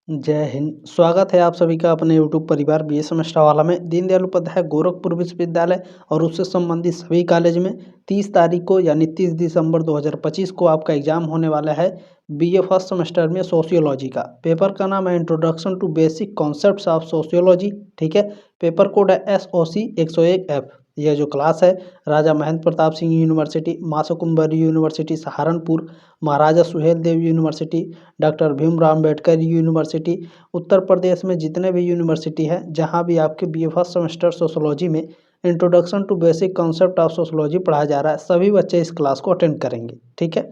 जय हिंद। स्वागत है आप सभी का अपने यूट्यूब परिवार बीए सेमेस्टर वाला में। दीनदयाल उपाध्याय गोरखपुर विश्वविद्यालय और उससे संबंधित सभी कॉलेज में 30 तारीख को यानी 30 दिसंबर 2025 को आपका एग्जाम होने वाला है। बीए फर्स्ट सेमेस्टर में सोशियोलॉजी का पेपर का नाम है introduction to basic concepts of sociology. ठीक है, पेपर कोड है SOC 101F। यह जो क्लास है Raja Mahendra Pratap Singh university, Maa Kunwar university Saharanpur, Maharaja Suhel Dev university, doctor Bhimrao Ambedkar university, Uttar Pradesh में जितने भी यूनिवर्सिटी है जहां भी आपके बीए फर्स्ट सेमेस्टर सोशोलॉजी में introduction to basic concept of sociology पढ़ाया जा रहा है, सभी बच्चे इस क्लास को अटेंड करेंगे। ठीक है,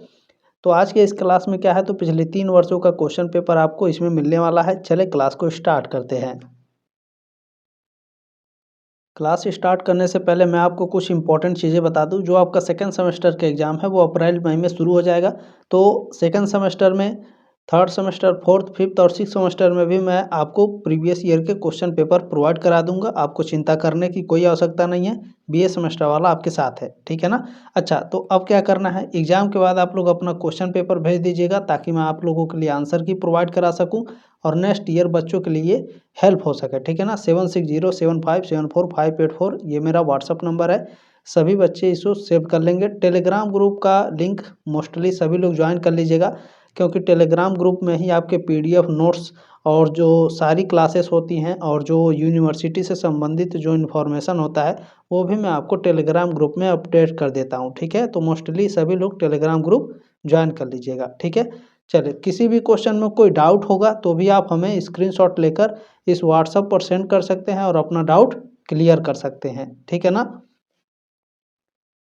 तो आज के इस क्लास में क्या है, तो पिछले 3 वर्षों का क्वेश्चन पेपर आपको इसमें मिलने वाला है। चले क्लास को स्टार्ट करते हैं। क्लास स्टार्ट करने से पहले मैं आपको कुछ इंपॉर्टेंट चीज़ें बता दूं। जो आपका सेकंड सेमेस्टर का एग्ज़ाम है वो अप्रैल मई में शुरू हो जाएगा। तो सेकंड सेमेस्टर में थर्ड सेमेस्टर, फोर्थ, फिफ्थ और सिक्स सेमेस्टर में भी मैं आपको प्रीवियस ईयर के क्वेश्चन पेपर प्रोवाइड करा दूंगा। आपको चिंता करने की कोई आवश्यकता नहीं है, बीए सेमेस्टर वाला आपके साथ है। ठीक है ना। अच्छा, तो अब क्या करना है, एग्ज़ाम के बाद आप लोग अपना क्वेश्चन पेपर भेज दीजिएगा ताकि मैं आप लोगों के लिए आंसर की प्रोवाइड करा सकूँ और नेक्स्ट ईयर बच्चों के लिए हेल्प हो सके। ठीक है ना। 7607574584 ये मेरा व्हाट्सअप नंबर है। सभी बच्चे इसको सेव कर लेंगे। टेलीग्राम ग्रुप का लिंक मोस्टली सभी लोग ज्वाइन कर लीजिएगा, क्योंकि टेलीग्राम ग्रुप में ही आपके PDF नोट्स और जो सारी क्लासेस होती हैं और जो यूनिवर्सिटी से संबंधित जो इन्फॉर्मेशन होता है वो भी मैं आपको टेलीग्राम ग्रुप में अपडेट कर देता हूँ। ठीक है, तो मोस्टली सभी लोग टेलीग्राम ग्रुप ज्वाइन कर लीजिएगा। ठीक है, चलिए, किसी भी क्वेश्चन में कोई डाउट होगा तो भी आप हमें स्क्रीनशॉट लेकर इस व्हाट्सएप पर सेंड कर सकते हैं और अपना डाउट क्लियर कर सकते हैं। ठीक है ना।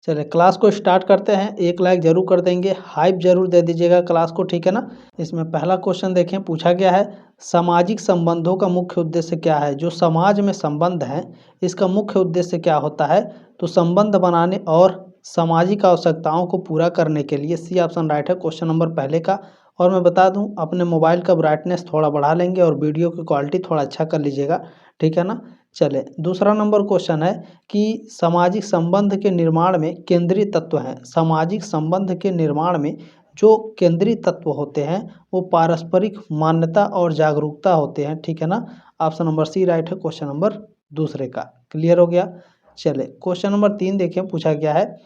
चलिए क्लास को स्टार्ट करते हैं। एक लाइक जरूर कर देंगे, हाइप जरूर दे दीजिएगा क्लास को। ठीक है ना। इसमें पहला क्वेश्चन देखें, पूछा गया है सामाजिक संबंधों का मुख्य उद्देश्य क्या है। जो समाज में संबंध है इसका मुख्य उद्देश्य क्या होता है, तो संबंध बनाने और सामाजिक आवश्यकताओं को पूरा करने के लिए। सी ऑप्शन राइट है क्वेश्चन नंबर पहले का। और मैं बता दूं, अपने मोबाइल का ब्राइटनेस थोड़ा बढ़ा लेंगे और वीडियो की क्वालिटी थोड़ा अच्छा कर लीजिएगा। ठीक है ना। चले, दूसरा नंबर क्वेश्चन है कि सामाजिक संबंध के निर्माण में केंद्रीय तत्व हैं। सामाजिक संबंध के निर्माण में जो केंद्रीय तत्व होते हैं वो पारस्परिक मान्यता और जागरूकता होते हैं। ठीक है ना। ऑप्शन नंबर सी राइट है क्वेश्चन नंबर दूसरे का। क्लियर हो गया। चले, क्वेश्चन नंबर 3 देखें, पूछा गया है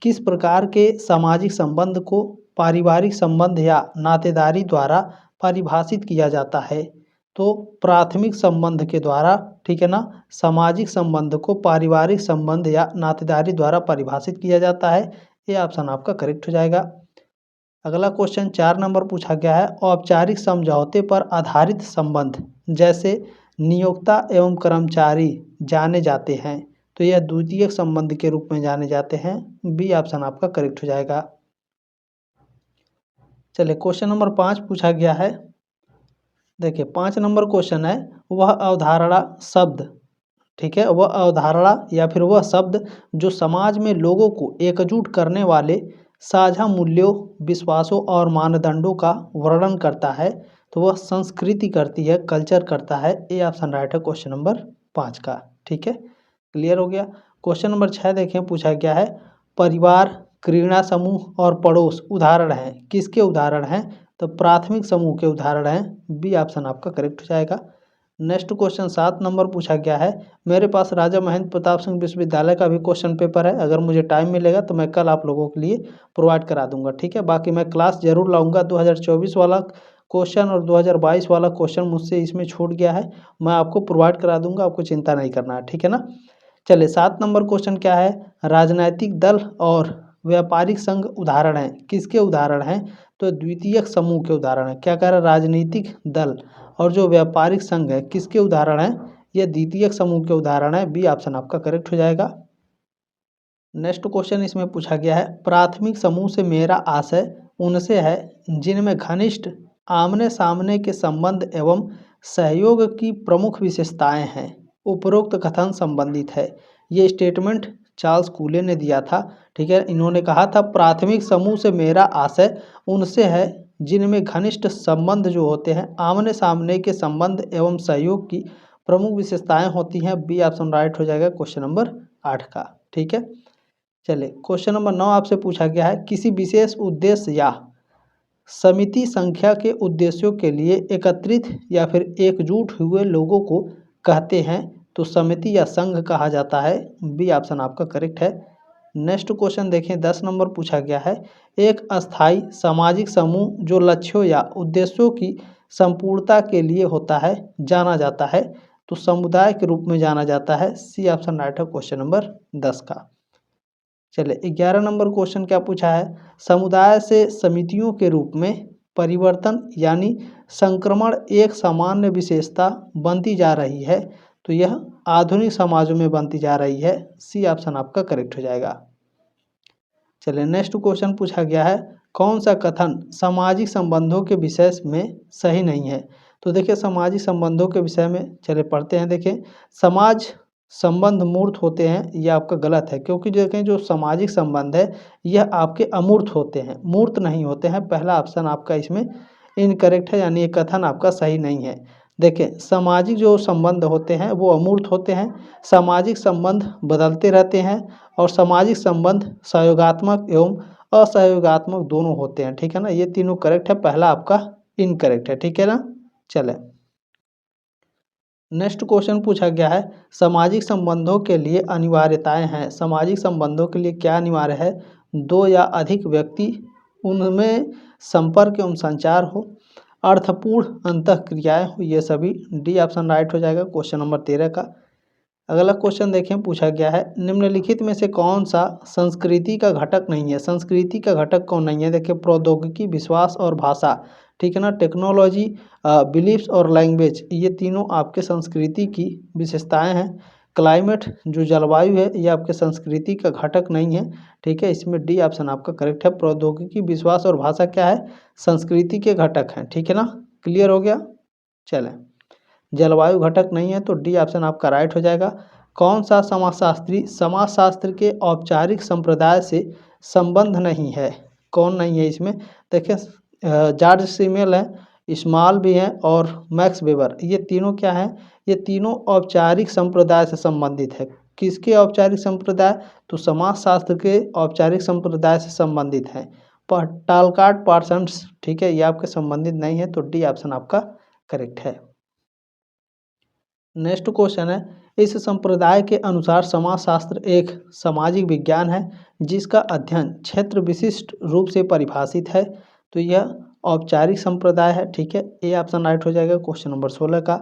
किस प्रकार के सामाजिक संबंध को पारिवारिक संबंध या नातेदारी द्वारा परिभाषित किया जाता है। तो प्राथमिक संबंध के द्वारा। ठीक है ना। सामाजिक संबंध को पारिवारिक संबंध या नातेदारी द्वारा परिभाषित किया जाता है। ये ऑप्शन आपका करेक्ट हो जाएगा। अगला क्वेश्चन 4 नंबर पूछा गया है औपचारिक समझौते पर आधारित संबंध जैसे नियोक्ता एवं कर्मचारी जाने जाते हैं, तो यह द्वितीयक संबंध के रूप में जाने जाते हैं। बी ऑप्शन आपका करेक्ट हो जाएगा। चलिए, क्वेश्चन नंबर 5 पूछा गया है। देखिए 5 नंबर क्वेश्चन है, वह अवधारणा शब्द। ठीक है, वह अवधारणा या फिर वह शब्द जो समाज में लोगों को एकजुट करने वाले साझा मूल्यों, विश्वासों और मानदंडों का वर्णन करता है, तो वह संस्कृति करती है, कल्चर करता है। ए ऑप्शन राइट है क्वेश्चन नंबर 5 का। ठीक है, क्लियर हो गया। क्वेश्चन नंबर 6 देखें, पूछा गया है परिवार, क्रीड़ा समूह और पड़ोस उदाहरण हैं। किसके उदाहरण हैं, तो प्राथमिक समूह के उदाहरण हैं। बी ऑप्शन आपका करेक्ट हो जाएगा। नेक्स्ट क्वेश्चन 7 नंबर पूछा गया है मेरे पास राजा महेंद्र प्रताप सिंह विश्वविद्यालय का भी क्वेश्चन पेपर है। अगर मुझे टाइम मिलेगा तो मैं कल आप लोगों के लिए प्रोवाइड करा दूंगा। ठीक है, बाकी मैं क्लास जरूर लाऊंगा। 2024 वाला क्वेश्चन और 2022 वाला क्वेश्चन मुझसे इसमें छूट गया है, मैं आपको प्रोवाइड करा दूंगा, आपको चिंता नहीं करना है। ठीक है ना। चलिए, 7 नंबर क्वेश्चन क्या है, राजनैतिक दल और व्यापारिक संघ उदाहरण हैं। किसके उदाहरण हैं, तो द्वितीयक समूह के उदाहरण हैं। क्या कह रहा है, राजनीतिक दल और जो व्यापारिक संघ है किसके उदाहरण हैं, ये द्वितीयक समूह के उदाहरण है। बी ऑप्शन आपका करेक्ट हो जाएगा। नेक्स्ट क्वेश्चन इसमें पूछा गया है प्राथमिक समूह से मेरा आशय उनसे है जिनमें घनिष्ठ आमने सामने के संबंध एवं सहयोग की प्रमुख विशेषताएं हैं। उपरोक्त कथन संबंधित है। ये स्टेटमेंट चार्ल्स कूले ने दिया था। ठीक है, इन्होंने कहा था प्राथमिक समूह से मेरा आशय उनसे है जिनमें घनिष्ठ संबंध जो होते हैं, आमने सामने के संबंध एवं सहयोग की प्रमुख विशेषताएं होती हैं। बी ऑप्शन राइट हो जाएगा क्वेश्चन नंबर 8 का। ठीक है, चलिए क्वेश्चन नंबर 9 आपसे पूछा गया है किसी विशेष उद्देश्य या समिति संख्या के उद्देश्यों के लिए एकत्रित या फिर एकजुट हुए लोगों को कहते हैं, तो समिति या संघ कहा जाता है। बी ऑप्शन आपका करेक्ट है। नेक्स्ट क्वेश्चन देखें, 10 नंबर पूछा गया है, एक अस्थायी सामाजिक समूह जो लक्ष्यों या उद्देश्यों की संपूर्णता के लिए होता है जाना जाता है, तो समुदाय के रूप में जाना जाता है। सी ऑप्शन राइट है क्वेश्चन नंबर 10 का। चलिए 11 नंबर क्वेश्चन क्या पूछा है, समुदाय से समितियों के रूप में परिवर्तन यानी संक्रमण एक सामान्य विशेषता बनती जा रही है, तो यह आधुनिक समाजों में बनती जा रही है। सी ऑप्शन आपका करेक्ट हो जाएगा। चलिए नेक्स्ट क्वेश्चन पूछा गया है, कौन सा कथन सामाजिक संबंधों के विषय में सही नहीं है। तो देखिए सामाजिक संबंधों के विषय में चलिए पढ़ते हैं। देखिए समाज संबंध मूर्त होते हैं, यह आपका गलत है, क्योंकि देखें जो सामाजिक संबंध है यह आपके अमूर्त होते हैं, मूर्त नहीं होते हैं। पहला ऑप्शन आपका इसमें इनकरेक्ट है, यानी ये कथन आपका सही नहीं है। देखें सामाजिक जो संबंध होते हैं वो अमूर्त होते हैं, सामाजिक संबंध बदलते रहते हैं और सामाजिक संबंध सहयोगात्मक एवं असहयोगात्मक दोनों होते हैं। ठीक है ना, ये तीनों करेक्ट है, पहला आपका इनकरेक्ट है। ठीक है ना। चले नेक्स्ट क्वेश्चन पूछा गया है, सामाजिक संबंधों के लिए अनिवार्यताएं हैं। सामाजिक संबंधों के लिए क्या अनिवार्य है, दो या अधिक व्यक्ति उनमें संपर्क एवं संचार हो, अर्थपूर्ण अंतःक्रियाएं हो, ये सभी। डी ऑप्शन राइट हो जाएगा क्वेश्चन नंबर 13 का। अगला क्वेश्चन देखें, पूछा गया है, निम्नलिखित में से कौन सा संस्कृति का घटक नहीं है। संस्कृति का घटक कौन नहीं है, देखिए प्रौद्योगिकी, विश्वास और भाषा। ठीक है ना, टेक्नोलॉजी, बिलीफ्स और लैंग्वेज, ये तीनों आपके संस्कृति की विशेषताएं हैं। क्लाइमेट जो जलवायु है ये आपके संस्कृति का घटक नहीं है। ठीक है, इसमें डी ऑप्शन आपका करेक्ट है। प्रौद्योगिकी, विश्वास और भाषा क्या है, संस्कृति के घटक हैं। ठीक है ना, क्लियर हो गया। चलें, जलवायु घटक नहीं है तो डी ऑप्शन आपका राइट हो जाएगा। कौन सा समाजशास्त्री समाजशास्त्र के औपचारिक संप्रदाय से संबंध नहीं है, कौन नहीं है इसमें। देखिए जॉर्ज सिमेल है, इस्माल भी हैं और मैक्स वेबर, ये तीनों क्या हैं, ये तीनों औपचारिक संप्रदाय से संबंधित है। किसके औपचारिक संप्रदाय, तो समाजशास्त्र के औपचारिक संप्रदाय से संबंधित हैं। पर टालकाट पार्सन्स, ठीक है, ये आपके संबंधित नहीं है, तो डी ऑप्शन आपका करेक्ट है। नेक्स्ट क्वेश्चन है, इस संप्रदाय के अनुसार समाजशास्त्र एक सामाजिक विज्ञान है जिसका अध्ययन क्षेत्र विशिष्ट रूप से परिभाषित है, तो यह औपचारिक संप्रदाय है। ठीक है, ए ऑप्शन राइट हो जाएगा क्वेश्चन नंबर 16 का।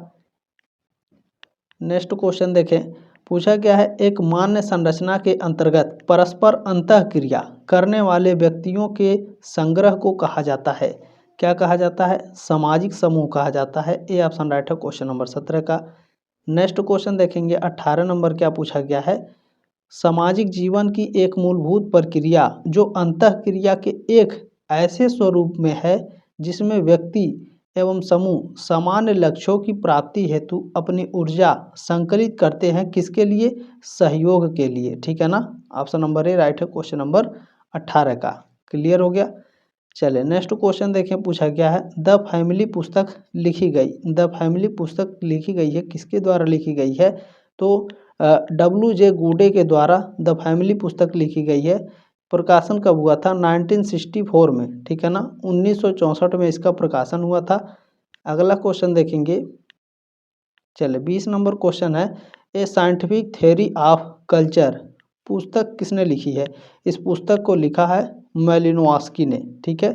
नेक्स्ट क्वेश्चन देखें, पूछा गया है, एक मान्य संरचना के अंतर्गत परस्पर अंतःक्रिया करने वाले व्यक्तियों के संग्रह को कहा जाता है, क्या कहा जाता है, सामाजिक समूह कहा जाता है। ए ऑप्शन राइट है क्वेश्चन नंबर 17 का। नेक्स्ट क्वेश्चन देखेंगे, 18 नंबर क्या पूछा गया है, सामाजिक जीवन की एक मूलभूत प्रक्रिया जो अंतःक्रिया के एक ऐसे स्वरूप में है जिसमें व्यक्ति एवं समूह सामान्य लक्ष्यों की प्राप्ति हेतु अपनी ऊर्जा संकलित करते हैं, किसके लिए, सहयोग के लिए। ठीक है ना, ऑप्शन नंबर ए राइट है क्वेश्चन नंबर 18 का। क्लियर हो गया। चले नेक्स्ट क्वेश्चन देखें, पूछा गया है, द फैमिली पुस्तक लिखी गई, द फैमिली पुस्तक लिखी गई है, किसके द्वारा लिखी गई है, तो W.J. गुडे के द्वारा द फैमिली पुस्तक लिखी गई है। प्रकाशन कब हुआ था, 1964 में। ठीक है ना, 1964 में इसका प्रकाशन हुआ था। अगला क्वेश्चन देखेंगे, चले 20 नंबर क्वेश्चन है, ए साइंटिफिक थ्योरी ऑफ कल्चर पुस्तक किसने लिखी है। इस पुस्तक को लिखा है मैलिनोव्स्की ने। ठीक है,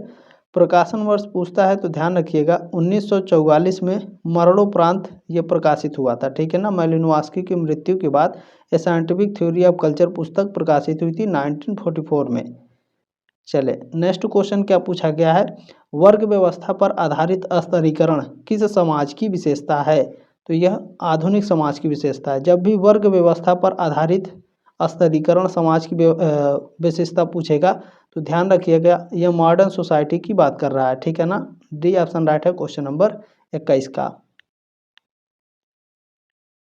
प्रकाशन वर्ष पूछता है तो ध्यान रखिएगा 1944 में मरणोपरांत ये प्रकाशित हुआ था। ठीक है ना, मैलिनोव्स्की की मृत्यु के बाद ए साइंटिफिक थ्योरी ऑफ कल्चर पुस्तक प्रकाशित हुई थी 1944 में। चले नेक्स्ट क्वेश्चन क्या पूछा गया है, वर्ग व्यवस्था पर आधारित स्तरीकरण किस समाज की विशेषता है, तो यह आधुनिक समाज की विशेषता है। जब भी वर्ग व्यवस्था पर आधारित स्तरीकरण समाज की विशेषता पूछेगा तो ध्यान रखिएगा यह मॉडर्न सोसाइटी की बात कर रहा है। ठीक है ना, डी ऑप्शन राइट है क्वेश्चन नंबर 21 का।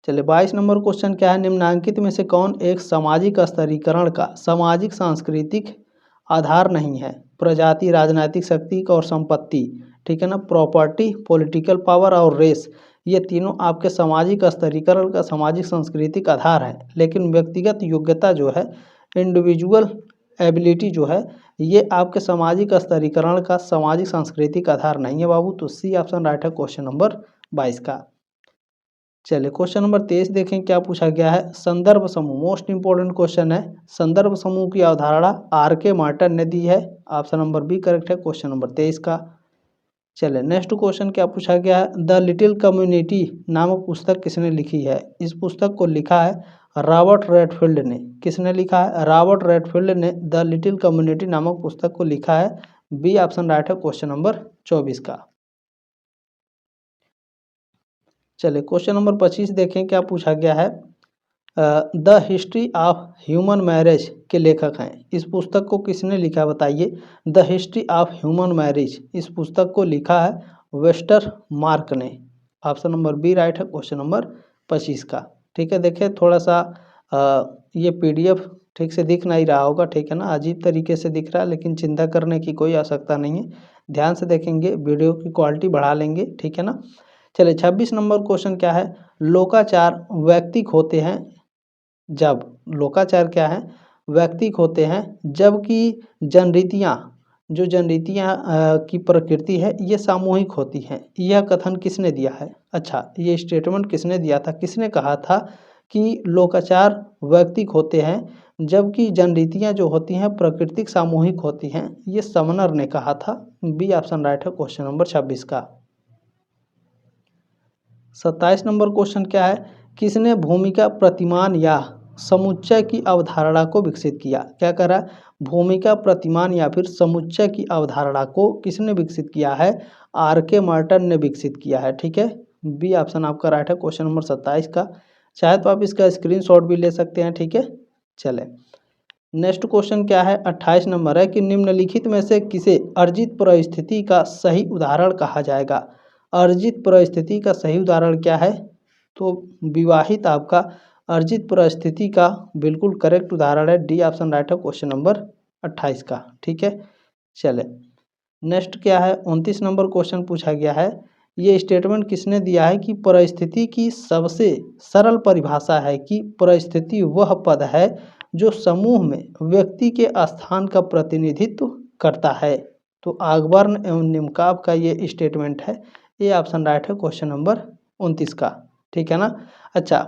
चलिए 22 नंबर क्वेश्चन क्या है, निम्नांकित में से कौन एक सामाजिक स्तरीकरण का सामाजिक सांस्कृतिक आधार नहीं है। प्रजाति, राजनीतिक शक्ति और संपत्ति, ठीक है ना, प्रॉपर्टी, पॉलिटिकल पावर और रेस, ये तीनों आपके सामाजिक स्तरीकरण का सामाजिक सांस्कृतिक आधार है। लेकिन व्यक्तिगत योग्यता जो है, इंडिविजुअल एबिलिटी जो है ये आपके सामाजिक स्तरीकरण का सामाजिक सांस्कृतिक आधार नहीं है बाबू। तो सी ऑप्शन राइट है क्वेश्चन नंबर 22 का। चलिए क्वेश्चन नंबर 23 देखें क्या पूछा गया है। संदर्भ समूह मोस्ट इंपॉर्टेंट क्वेश्चन है। संदर्भ समूह की अवधारणा R.K. मार्टन ने दी है। ऑप्शन नंबर बी करेक्ट है क्वेश्चन नंबर 23 का। चलिए नेक्स्ट क्वेश्चन क्या पूछा गया है। द लिटिल कम्युनिटी नामक पुस्तक किसने लिखी है। इस पुस्तक को लिखा है रॉबर्ट रेडफील्ड ने। किसने लिखा है। रॉबर्ट रेडफील्ड ने द लिटिल कम्युनिटी नामक पुस्तक को लिखा है। बी ऑप्शन राइट है क्वेश्चन नंबर 24 का। चलिए क्वेश्चन नंबर 25 देखें क्या पूछा गया है। The history of human marriage के लेखक हैं। इस पुस्तक को किसने लिखा बताइए। The history of human marriage इस पुस्तक को लिखा है वेस्टर मार्क ने। ऑप्शन नंबर बी राइट है क्वेश्चन नंबर 25 का। ठीक है, देखिए थोड़ा सा ये PDF ठीक से दिख नहीं रहा होगा, ठीक है ना, अजीब तरीके से दिख रहा है, लेकिन चिंता करने की कोई आवश्यकता नहीं है। ध्यान से देखेंगे, वीडियो की क्वालिटी बढ़ा लेंगे, ठीक है ना। चलिए 26 नंबर क्वेश्चन क्या है। लोकाचार व्यक्तिक होते हैं जब। लोकाचार क्या है। व्यक्तिक होते हैं जबकि जनरीतियाँ जो जनरीतियाँ की प्रकृति है ये सामूहिक होती हैं। यह कथन किसने दिया है। अच्छा, ये स्टेटमेंट किसने दिया था, किसने कहा था कि लोकाचार व्यक्तिक होते हैं जबकि जनरीतियाँ जो होती हैं प्राकृतिक सामूहिक होती हैं। ये समनर ने कहा था। बी ऑप्शन राइट है क्वेश्चन नंबर 26 का। 27 नंबर क्वेश्चन क्या है। किसने भूमिका प्रतिमान या समुच्चय की अवधारणा को विकसित किया। क्या कह रहा है। भूमिका प्रतिमान या फिर समुच्चय की अवधारणा को किसने विकसित किया है। R.K. मार्टन ने विकसित किया है। ठीक है, बी ऑप्शन आपका राइट है क्वेश्चन नंबर 27 का। चाहे तो आप इसका स्क्रीनशॉट भी ले सकते हैं। ठीक है, चले नेक्स्ट क्वेश्चन क्या है। 28 नंबर है कि निम्नलिखित में से किसे अर्जित परिस्थिति का सही उदाहरण कहा जाएगा। अर्जित परिस्थिति का सही उदाहरण क्या है। तो विवाहित आपका अर्जित परिस्थिति का बिल्कुल करेक्ट उदाहरण है। डी ऑप्शन राइट है क्वेश्चन नंबर 28 का। ठीक है, चले नेक्स्ट क्या है। 29 नंबर क्वेश्चन पूछा गया है। ये स्टेटमेंट किसने दिया है कि परिस्थिति की सबसे सरल परिभाषा है कि परिस्थिति वह पद है जो समूह में व्यक्ति के स्थान का प्रतिनिधित्व करता है। तो आगबर्न एवं निमकाब का ये स्टेटमेंट है। ये ऑप्शन राइट है क्वेश्चन नंबर 29 का। ठीक है ना। अच्छा,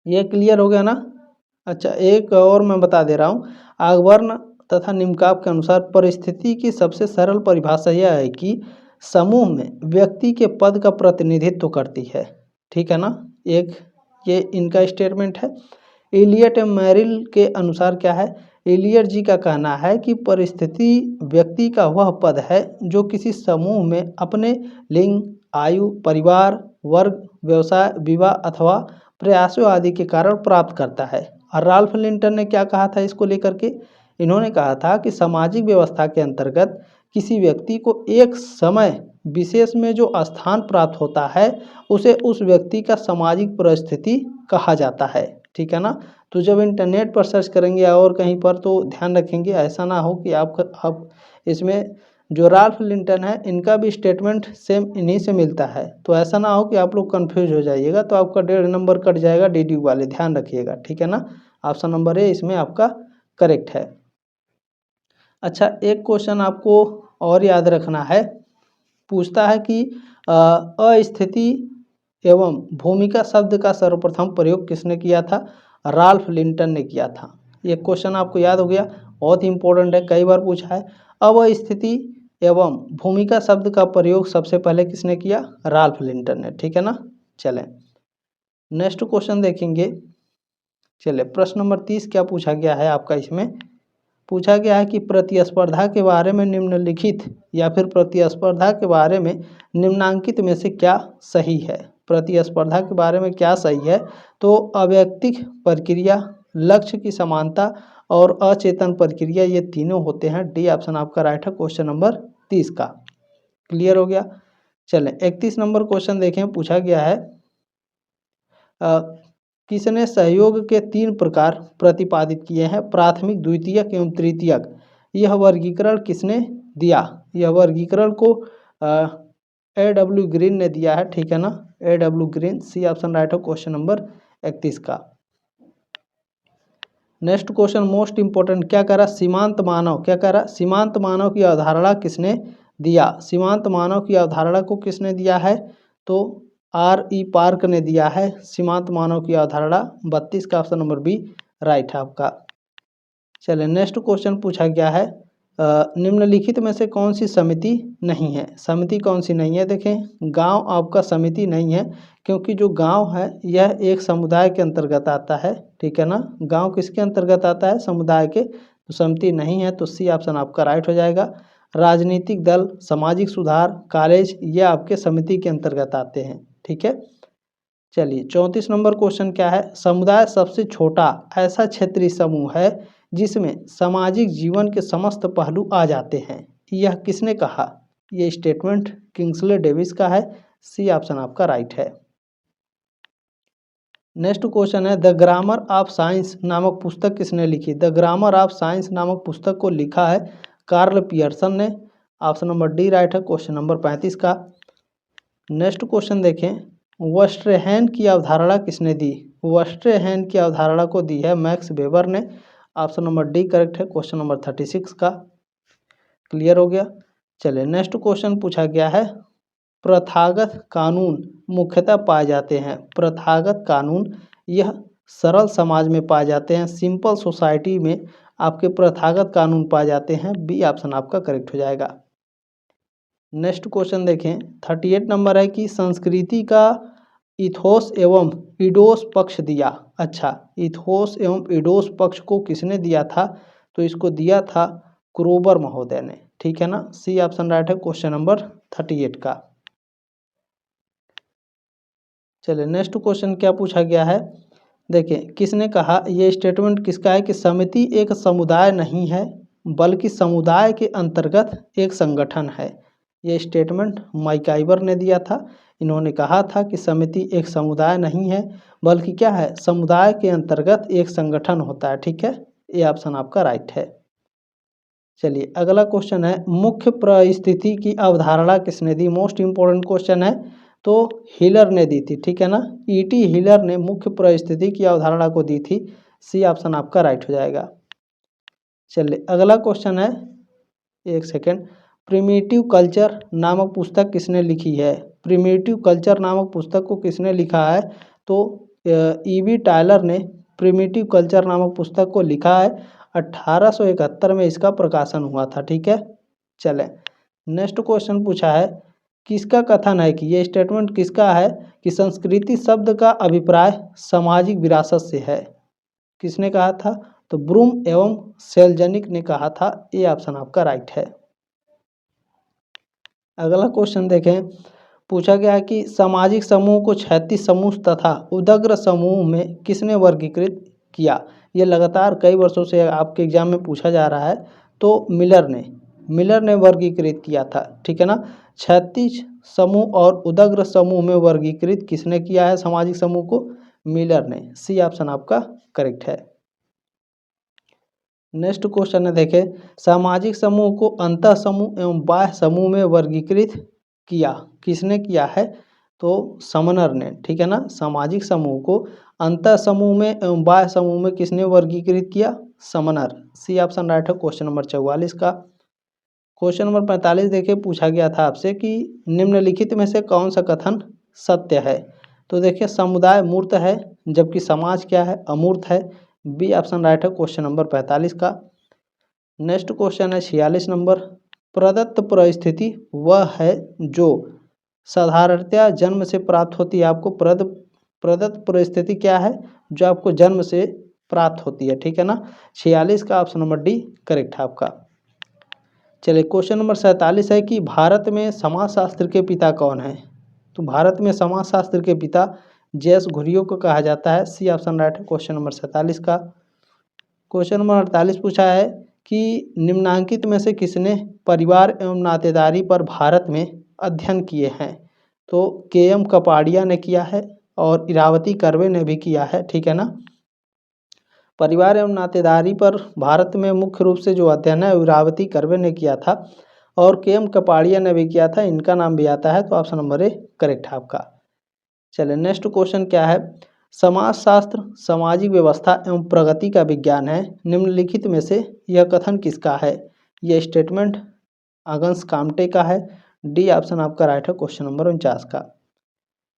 ये क्लियर हो गया ना। अच्छा, एक और मैं बता दे रहा हूँ। आगबर्न तथा निमकाब के अनुसार परिस्थिति की सबसे सरल परिभाषा यह है कि समूह में व्यक्ति के पद का प्रतिनिधित्व करती है। ठीक है ना, एक ये इनका स्टेटमेंट है। इलियट एवं मैरिल के अनुसार क्या है। इलियट जी का कहना है कि परिस्थिति व्यक्ति का वह पद है जो किसी समूह में अपने लिंग, आयु, परिवार, वर्ग, व्यवसाय, विवाह अथवा प्रयासों आदि के कारण प्राप्त करता है। और राल्फ लिंटन ने क्या कहा था इसको लेकर के। इन्होंने कहा था कि सामाजिक व्यवस्था के अंतर्गत किसी व्यक्ति को एक समय विशेष में जो स्थान प्राप्त होता है उसे उस व्यक्ति का सामाजिक परिस्थिति कहा जाता है। ठीक है ना। तो जब इंटरनेट पर सर्च करेंगे और कहीं पर तो ध्यान रखेंगे ऐसा ना हो कि आप इसमें जो राल्फ लिंटन है इनका भी स्टेटमेंट सेम इन्हीं से मिलता है। तो ऐसा ना हो कि आप लोग कंफ्यूज हो जाइएगा, तो आपका 1.5 नंबर कट जाएगा DDU वाले, ध्यान रखिएगा। ठीक है ना, ऑप्शन नंबर ए इसमें आपका करेक्ट है। अच्छा, एक क्वेश्चन आपको और याद रखना है। पूछता है कि अस्थिति एवं भूमिका शब्द का सर्वप्रथम प्रयोग किसने किया था। राल्फ लिंटन ने किया था। ये क्वेश्चन आपको याद हो गया, बहुत ही इंपॉर्टेंट है, कई बार पूछा है। अस्थिति एवं भूमिका शब्द का प्रयोग सबसे पहले किसने किया। राल्फ लिंटन ने। ठीक है ना। चलें नेक्स्ट क्वेश्चन देखेंगे। चले प्रश्न नंबर 30 क्या पूछा गया है आपका। इसमें पूछा गया है कि प्रतिस्पर्धा के बारे में निम्नलिखित या फिर प्रतिस्पर्धा के बारे में निम्नांकित में से क्या सही है। प्रतिस्पर्धा के बारे में क्या सही है। तो अवैयक्तिक प्रक्रिया, लक्ष्य की समानता और अचेतन प्रक्रिया, ये तीनों होते हैं। डी ऑप्शन आपका राइट है क्वेश्चन नंबर 30 का। क्लियर हो गया। चलें 31 नंबर क्वेश्चन देखें। पूछा गया है किसने सहयोग के 3 प्रकार प्रतिपादित किए हैं। प्राथमिक, द्वितीयक एवं तृतीयक। यह वर्गीकरण किसने दिया। यह वर्गीकरण को A.W. ग्रीन ने दिया है। ठीक है ना, A.W. Green. C option right है क्वेश्चन नंबर 31 का। नेक्स्ट क्वेश्चन मोस्ट इंपॉर्टेंट, क्या कह रहा सीमांत मानव, क्या कह रहा सीमांत मानव की अवधारणा किसने दिया? सीमांत मानव की अवधारणा को किसने दिया है? तो R.E. पार्क ने दिया है सीमांत मानव की अवधारणा। 32 का ऑप्शन नंबर बी राइट है आपका। चलिए नेक्स्ट क्वेश्चन पूछा गया है निम्नलिखित में से कौन सी समिति नहीं है? समिति कौन सी नहीं है? देखें, गांव आपका समिति नहीं है, क्योंकि जो गांव है यह एक समुदाय के अंतर्गत आता है, ठीक है ना। गांव किसके अंतर्गत आता है? समुदाय के, तो समिति नहीं है, तो सी ऑप्शन आपका राइट हो जाएगा। राजनीतिक दल, सामाजिक सुधार, कॉलेज, ये आपके समिति के अंतर्गत आते हैं, ठीक है। चलिए 34 नंबर क्वेश्चन क्या है? समुदाय सबसे छोटा ऐसा क्षेत्रीय समूह है जिसमें सामाजिक जीवन के समस्त पहलू आ जाते हैं, यह किसने कहा? यह स्टेटमेंट किंग्सले डेविस का है। सी ऑप्शन आपका राइट है। नेक्स्ट क्वेश्चन है द ग्रामर ऑफ साइंस नामक पुस्तक किसने लिखी? द ग्रामर ऑफ साइंस नामक पुस्तक को लिखा है कार्ल पियर्सन ने। ऑप्शन नंबर डी राइट है क्वेश्चन नंबर 35 का। नेक्स्ट क्वेश्चन देखें, वेस्टरहैंड की अवधारणा किसने दी? वेस्टरहैंड की अवधारणा को दी है मैक्स वेबर ने। ऑप्शन नंबर डी करेक्ट है क्वेश्चन नंबर 36 का। क्लियर हो गया। चलिए नेक्स्ट क्वेश्चन पूछा गया है प्रथागत कानून मुख्यतः पाए जाते हैं। प्रथागत कानून यह सरल समाज में पाए जाते हैं, सिंपल सोसाइटी में आपके प्रथागत कानून पाए जाते हैं। बी ऑप्शन आपका करेक्ट हो जाएगा। नेक्स्ट क्वेश्चन देखें 38 नंबर है कि संस्कृति का इथोस एवं ईडोस पक्ष दिया। अच्छा, इथोस एवं ईडोस पक्ष को किसने दिया था? तो इसको दिया था क्रोबर महोदय ने, ठीक है ना। सी ऑप्शन राइट है क्वेश्चन नंबर 38 का। चलिए नेक्स्ट क्वेश्चन क्या पूछा गया है? देखिए, किसने कहा, ये स्टेटमेंट किसका है कि समिति एक समुदाय नहीं है बल्कि समुदाय के अंतर्गत एक संगठन है। ये स्टेटमेंट मैकाइवर ने दिया था। इन्होंने कहा था कि समिति एक समुदाय नहीं है बल्कि क्या है, समुदाय के अंतर्गत एक संगठन होता है, ठीक है। ये ऑप्शन आपका राइट है। चलिए अगला क्वेश्चन है मुख्य परिस्थिति की अवधारणा किसने दी? मोस्ट इंपोर्टेंट क्वेश्चन है, तो हिलर ने दी थी, ठीक है ना। E.T. हिलर ने मुख्य परिस्थिति की अवधारणा को दी थी। सी ऑप्शन आपका राइट हो जाएगा। चलिए अगला क्वेश्चन है, एक सेकेंड, प्रिमिटिव कल्चर नामक पुस्तक किसने लिखी है? प्रिमिटिव कल्चर नामक पुस्तक को किसने लिखा है? तो E.B. टायलर ने प्रिमिटिव कल्चर नामक पुस्तक को लिखा है। 1871 में इसका प्रकाशन हुआ था, ठीक है। चले नेक्स्ट क्वेश्चन पूछा है किसका कथन है कि ये स्टेटमेंट किसका है कि संस्कृति शब्द का अभिप्राय सामाजिक विरासत से है? किसने कहा था? तो ब्रूम एवं सेल्जनिक ने कहा था। ये ऑप्शन आपका राइट है। अगला क्वेश्चन देखें, पूछा गया है कि सामाजिक समूह को क्षैतिज समूह तथा उदग्र समूह में किसने वर्गीकृत किया? ये लगातार कई वर्षों से आपके एग्जाम में पूछा जा रहा है। तो मिलर ने वर्गीकृत किया था, ठीक है ना। क्षैतिज समूह और उदग्र समूह में वर्गीकृत किसने किया है सामाजिक समूह को? मिलर ने। सी ऑप्शन आपका करेक्ट है। नेक्स्ट क्वेश्चन है, देखें, सामाजिक समूह को अंतः समूह एवं बाह्य समूह में वर्गीकृत किया किसने किया है? तो समनर ने, ठीक है ना। सामाजिक समूह को अंतः समूह में एवं बाह्य समूह में किसने वर्गीकृत किया? समनर। सी ऑप्शन राइट है क्वेश्चन नंबर 44 का। क्वेश्चन नंबर 45 देखिए, पूछा गया था आपसे कि निम्नलिखित में से कौन सा कथन सत्य है? तो देखिए, समुदाय मूर्त है जबकि समाज क्या है? अमूर्त है। बी ऑप्शन राइट है क्वेश्चन नंबर 45 का। नेक्स्ट क्वेश्चन है 46 नंबर, प्रदत्त परिस्थिति वह है जो साधारणतया जन्म से प्राप्त होती है। आपको प्रदत्त परिस्थिति क्या है? जो आपको जन्म से प्राप्त होती है, ठीक है ना। 46 का ऑप्शन नंबर डी करेक्ट है आपका। चलिए क्वेश्चन नंबर 47 है कि भारत में समाजशास्त्र के पिता कौन है? तो भारत में समाजशास्त्र के पिता जेएस घुरियो को कहा जाता है। सी ऑप्शन राइट है क्वेश्चन नंबर 47 का। क्वेश्चन नंबर 48 पूछा है कि निम्नांकित में से किसने परिवार एवं नातेदारी पर भारत में अध्ययन किए हैं? तो KM कपाड़िया ने किया है और इरावती कर्वे ने भी किया है, ठीक है ना। परिवार एवं नातेदारी पर भारत में मुख्य रूप से जो अध्ययन है इरावती कर्वे ने किया था और KM कपाड़िया ने भी किया था। इनका नाम भी आता है, तो ऑप्शन नंबर ए करेक्ट है आपका। चलिए नेक्स्ट क्वेश्चन क्या है, समाजशास्त्र सामाजिक व्यवस्था एवं प्रगति का विज्ञान है। निम्नलिखित में से यह कथन किसका है? यह स्टेटमेंट अगन्स काम्टे का है। डी ऑप्शन आपका राइट है क्वेश्चन नंबर 49 का।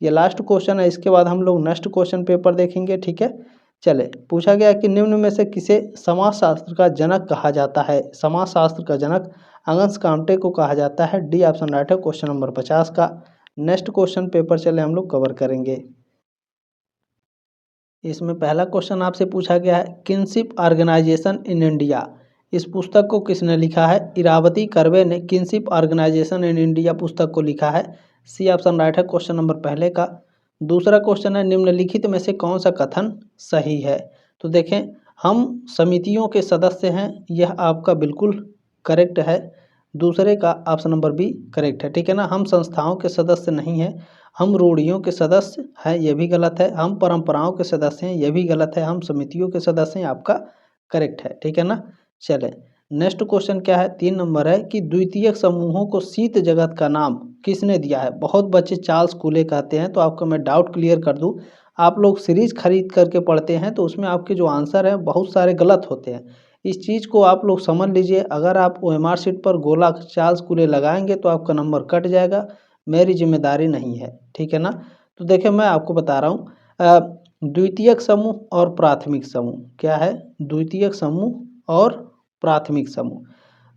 ये लास्ट क्वेश्चन है, इसके बाद हम लोग नेक्स्ट क्वेश्चन पेपर देखेंगे। ठीक है, चले। पूछा गया कि निम्न में से किसे समाजशास्त्र का जनक कहा जाता है? समाजशास्त्र का जनक अगन्स काम्टे को कहा जाता है। डी ऑप्शन राइट है क्वेश्चन नंबर 50 का। नेक्स्ट क्वेश्चन पेपर चले हम लोग कवर करेंगे। इसमें पहला क्वेश्चन आपसे पूछा गया है, किनशिप ऑर्गेनाइजेशन इन इंडिया। इस पुस्तक को किसने लिखा है? इरावती कर्वे ने किनशिप ऑर्गेनाइजेशन इन इंडिया पुस्तक को लिखा है। सी ऑप्शन राइट है क्वेश्चन नंबर पहले का। दूसरा क्वेश्चन है, निम्नलिखित में से कौन सा कथन सही है? तो देखें, हम समितियों के सदस्य हैं, यह आपका बिल्कुल करेक्ट है। दूसरे का ऑप्शन नंबर बी करेक्ट है। ठीक है ना, हम संस्थाओं के सदस्य नहीं हैं, हम रूढ़ियों के सदस्य हैं, यह भी गलत है। हम परंपराओं के सदस्य हैं, यह भी गलत है। हम समितियों के सदस्य हैं, आपका करेक्ट है। ठीक है ना, चले। नेक्स्ट क्वेश्चन क्या है? 3 नंबर है कि द्वितीयक समूहों को शीत जगत का नाम किसने दिया है? बहुत बच्चे चार्ल्स कूले कहते हैं, तो आपका मैं डाउट क्लियर कर दूं, आप लोग सीरीज खरीद करके पढ़ते हैं तो उसमें आपके जो आंसर हैं बहुत सारे गलत होते हैं। इस चीज़ को आप लोग समझ लीजिए। अगर आप OMR शीट पर गोला चार्ल्स कूले लगाएंगे तो आपका नंबर कट जाएगा, मेरी जिम्मेदारी नहीं है। ठीक है ना, तो देखिए मैं आपको बता रहा हूँ, द्वितीयक समूह और प्राथमिक समूह क्या है? द्वितीयक समूह और प्राथमिक समूह।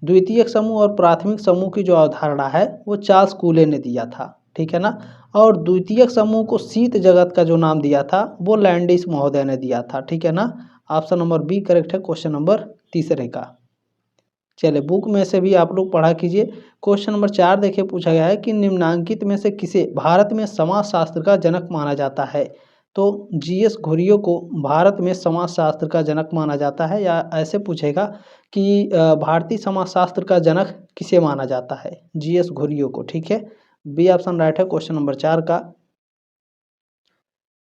द्वितीयक समूह और प्राथमिक समूह की जो अवधारणा है वो चार्ल्स कूले ने दिया था। ठीक है ना, और द्वितीयक समूह को शीत जगत का जो नाम दिया था वो लैंडिस महोदय ने दिया था। ठीक है ना, ऑप्शन नंबर बी करेक्ट है क्वेश्चन नंबर तीसरे का। चले, बुक में से भी आप लोग पढ़ा कीजिए। क्वेश्चन नंबर 4 देखिए, पूछा गया है कि निम्नांकित में से किसे भारत में समाजशास्त्र का जनक माना जाता है? तो GS घुरियो को भारत में समाजशास्त्र का जनक माना जाता है, या ऐसे पूछेगा कि भारतीय समाजशास्त्र का जनक किसे माना जाता है? GS घुरियो को। ठीक है, बी ऑप्शन राइट है क्वेश्चन नंबर 4 का।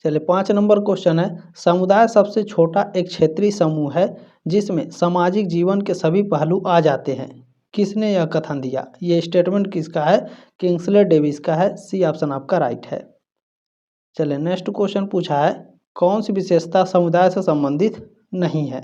चलिए, 5 नंबर क्वेश्चन है, समुदाय सबसे छोटा एक क्षेत्रीय समूह है जिसमें सामाजिक जीवन के सभी पहलू आ जाते हैं। किसने यह कथन दिया? ये स्टेटमेंट किसका है? किंग्सले डेविस का है। सी ऑप्शन आपका राइट है। चलिए, नेक्स्ट क्वेश्चन पूछा है, कौन सी विशेषता समुदाय से संबंधित नहीं है?